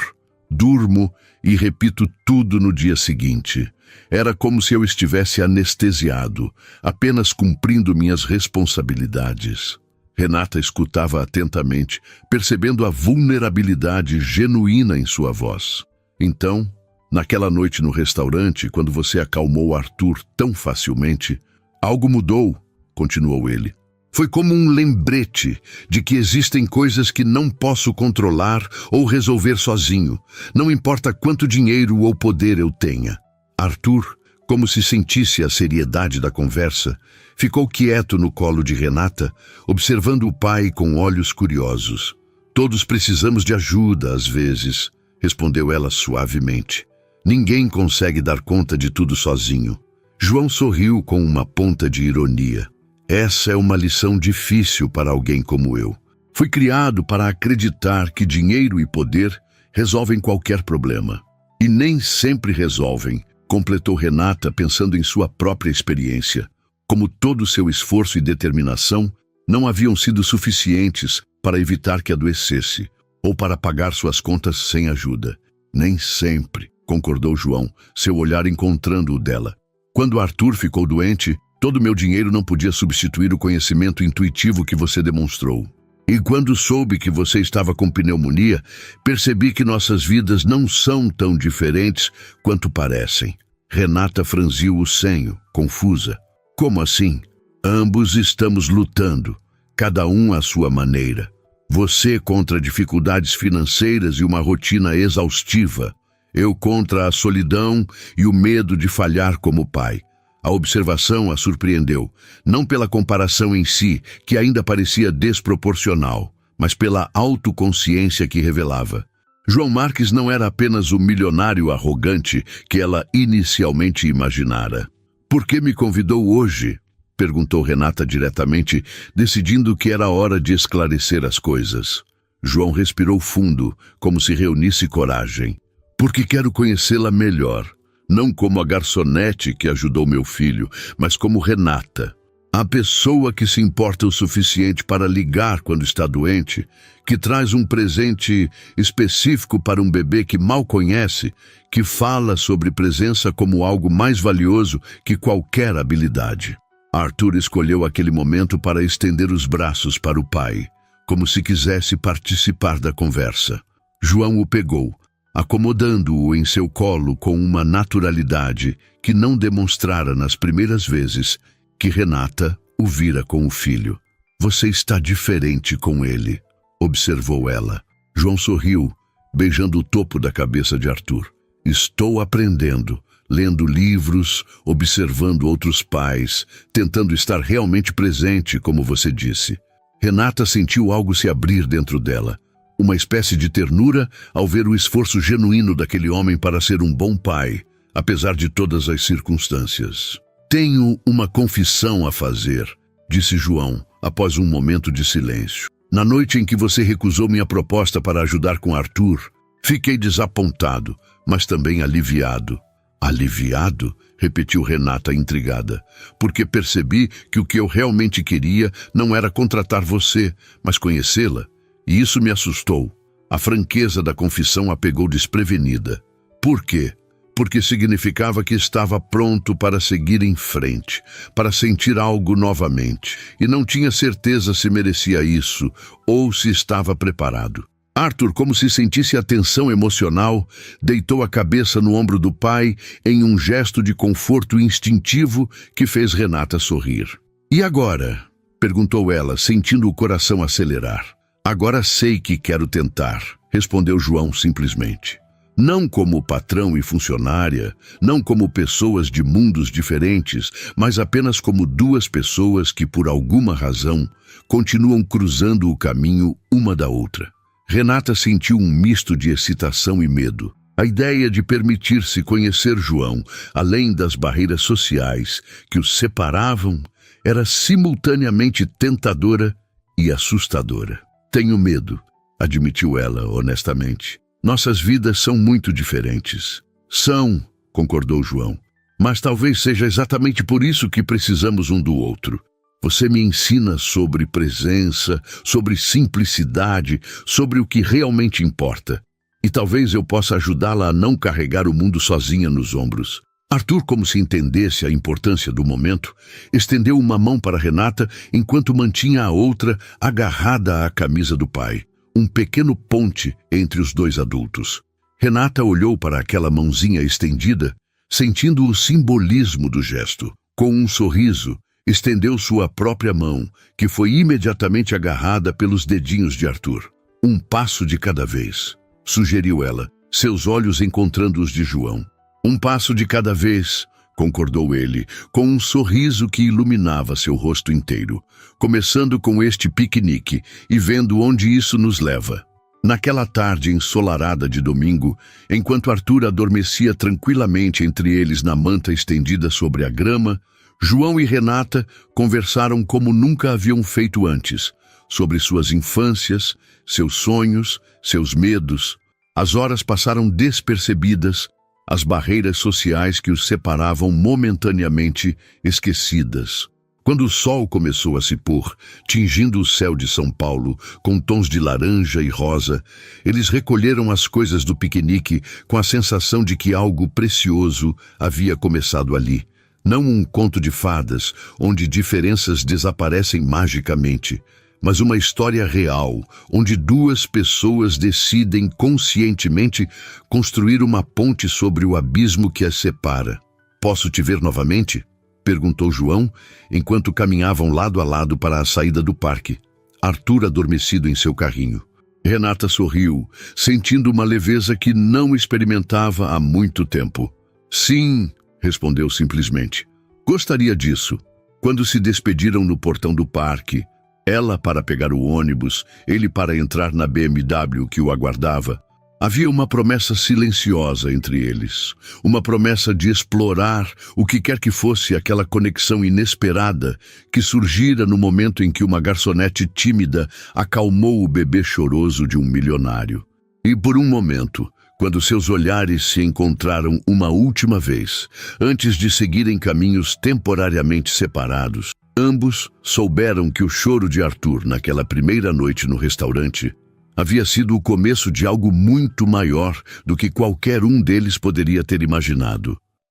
durmo e repito tudo no dia seguinte. Era como se eu estivesse anestesiado, apenas cumprindo minhas responsabilidades." Renata escutava atentamente, percebendo a vulnerabilidade genuína em sua voz. "Então, naquela noite no restaurante, quando você acalmou Arthur tão facilmente, algo mudou", continuou ele. "Foi como um lembrete de que existem coisas que não posso controlar ou resolver sozinho, não importa quanto dinheiro ou poder eu tenha." Arthur, como se sentisse a seriedade da conversa, ficou quieto no colo de Renata, observando o pai com olhos curiosos. "Todos precisamos de ajuda, às vezes", respondeu ela suavemente. "Ninguém consegue dar conta de tudo sozinho." João sorriu com uma ponta de ironia. "Essa é uma lição difícil para alguém como eu. Fui criado para acreditar que dinheiro e poder resolvem qualquer problema. E nem sempre resolvem", completou Renata, pensando em sua própria experiência. Como todo seu esforço e determinação não haviam sido suficientes para evitar que adoecesse, ou para pagar suas contas sem ajuda. "Nem sempre", concordou João, seu olhar encontrando o dela. "Quando Arthur ficou doente, todo meu dinheiro não podia substituir o conhecimento intuitivo que você demonstrou. E quando soube que você estava com pneumonia, percebi que nossas vidas não são tão diferentes quanto parecem." Renata franziu o senho, confusa. "Como assim?" "Ambos estamos lutando, cada um à sua maneira. Você contra dificuldades financeiras e uma rotina exaustiva. Eu contra a solidão e o medo de falhar como pai." A observação a surpreendeu, não pela comparação em si, que ainda parecia desproporcional, mas pela autoconsciência que revelava. João Marques não era apenas o milionário arrogante que ela inicialmente imaginara. "Por que me convidou hoje?", perguntou Renata diretamente, decidindo que era hora de esclarecer as coisas. João respirou fundo, como se reunisse coragem. "Porque quero conhecê-la melhor. Não como a garçonete que ajudou meu filho, mas como Renata. A pessoa que se importa o suficiente para ligar quando está doente, que traz um presente específico para um bebê que mal conhece, que fala sobre presença como algo mais valioso que qualquer habilidade." Arthur escolheu aquele momento para estender os braços para o pai, como se quisesse participar da conversa. João o pegou, acomodando-o em seu colo com uma naturalidade que não demonstrara nas primeiras vezes que Renata o vira com o filho. "Você está diferente com ele", observou ela. João sorriu, beijando o topo da cabeça de Arthur. "Estou aprendendo, lendo livros, observando outros pais, tentando estar realmente presente, como você disse." Renata sentiu algo se abrir dentro dela. Uma espécie de ternura ao ver o esforço genuíno daquele homem para ser um bom pai, apesar de todas as circunstâncias. "Tenho uma confissão a fazer", disse João, após um momento de silêncio. "Na noite em que você recusou minha proposta para ajudar com Arthur, fiquei desapontado, mas também aliviado." "Aliviado?", repetiu Renata intrigada. "Porque percebi que o que eu realmente queria não era contratar você, mas conhecê-la. E isso me assustou." A franqueza da confissão a pegou desprevenida. "Por quê?" "Porque significava que estava pronto para seguir em frente, para sentir algo novamente, e não tinha certeza se merecia isso ou se estava preparado." Arthur, como se sentisse a tensão emocional, deitou a cabeça no ombro do pai em um gesto de conforto instintivo que fez Renata sorrir. "E agora?", perguntou ela, sentindo o coração acelerar. "Agora sei que quero tentar", respondeu João simplesmente. Não como patrão e funcionária, não como pessoas de mundos diferentes, mas apenas como duas pessoas que, por alguma razão, continuam cruzando o caminho uma da outra. Renata sentiu um misto de excitação e medo. A ideia de permitir-se conhecer João, além das barreiras sociais que os separavam, era simultaneamente tentadora e assustadora. Tenho medo, admitiu ela honestamente. Nossas vidas são muito diferentes. São, concordou João. Mas talvez seja exatamente por isso que precisamos um do outro. Você me ensina sobre presença, sobre simplicidade, sobre o que realmente importa. E talvez eu possa ajudá-la a não carregar o mundo sozinha nos ombros. Arthur, como se entendesse a importância do momento, estendeu uma mão para Renata enquanto mantinha a outra agarrada à camisa do pai. Um pequeno ponte entre os dois adultos. Renata olhou para aquela mãozinha estendida, sentindo o simbolismo do gesto. Com um sorriso, estendeu sua própria mão, que foi imediatamente agarrada pelos dedinhos de Arthur. Um passo de cada vez, sugeriu ela, seus olhos encontrando os de João. Um passo de cada vez, concordou ele, com um sorriso que iluminava seu rosto inteiro, começando com este piquenique e vendo onde isso nos leva. Naquela tarde ensolarada de domingo, enquanto Arthur adormecia tranquilamente entre eles na manta estendida sobre a grama, João e Renata conversaram como nunca haviam feito antes, sobre suas infâncias, seus sonhos, seus medos. As horas passaram despercebidas, as barreiras sociais que os separavam momentaneamente esquecidas. Quando o sol começou a se pôr, tingindo o céu de São Paulo com tons de laranja e rosa, eles recolheram as coisas do piquenique com a sensação de que algo precioso havia começado ali. Não um conto de fadas, onde diferenças desaparecem magicamente, mas uma história real, onde duas pessoas decidem conscientemente construir uma ponte sobre o abismo que as separa. Posso te ver novamente? Perguntou João, enquanto caminhavam lado a lado para a saída do parque. Arthur adormecido em seu carrinho. Renata sorriu, sentindo uma leveza que não experimentava há muito tempo. Sim, respondeu simplesmente. Gostaria disso. Quando se despediram no portão do parque, ela para pegar o ônibus, ele para entrar na BMW que o aguardava, havia uma promessa silenciosa entre eles. Uma promessa de explorar o que quer que fosse aquela conexão inesperada que surgira no momento em que uma garçonete tímida acalmou o bebê choroso de um milionário. E por um momento, quando seus olhares se encontraram uma última vez, antes de seguirem caminhos temporariamente separados, ambos souberam que o choro de Arthur naquela primeira noite no restaurante havia sido o começo de algo muito maior do que qualquer um deles poderia ter imaginado.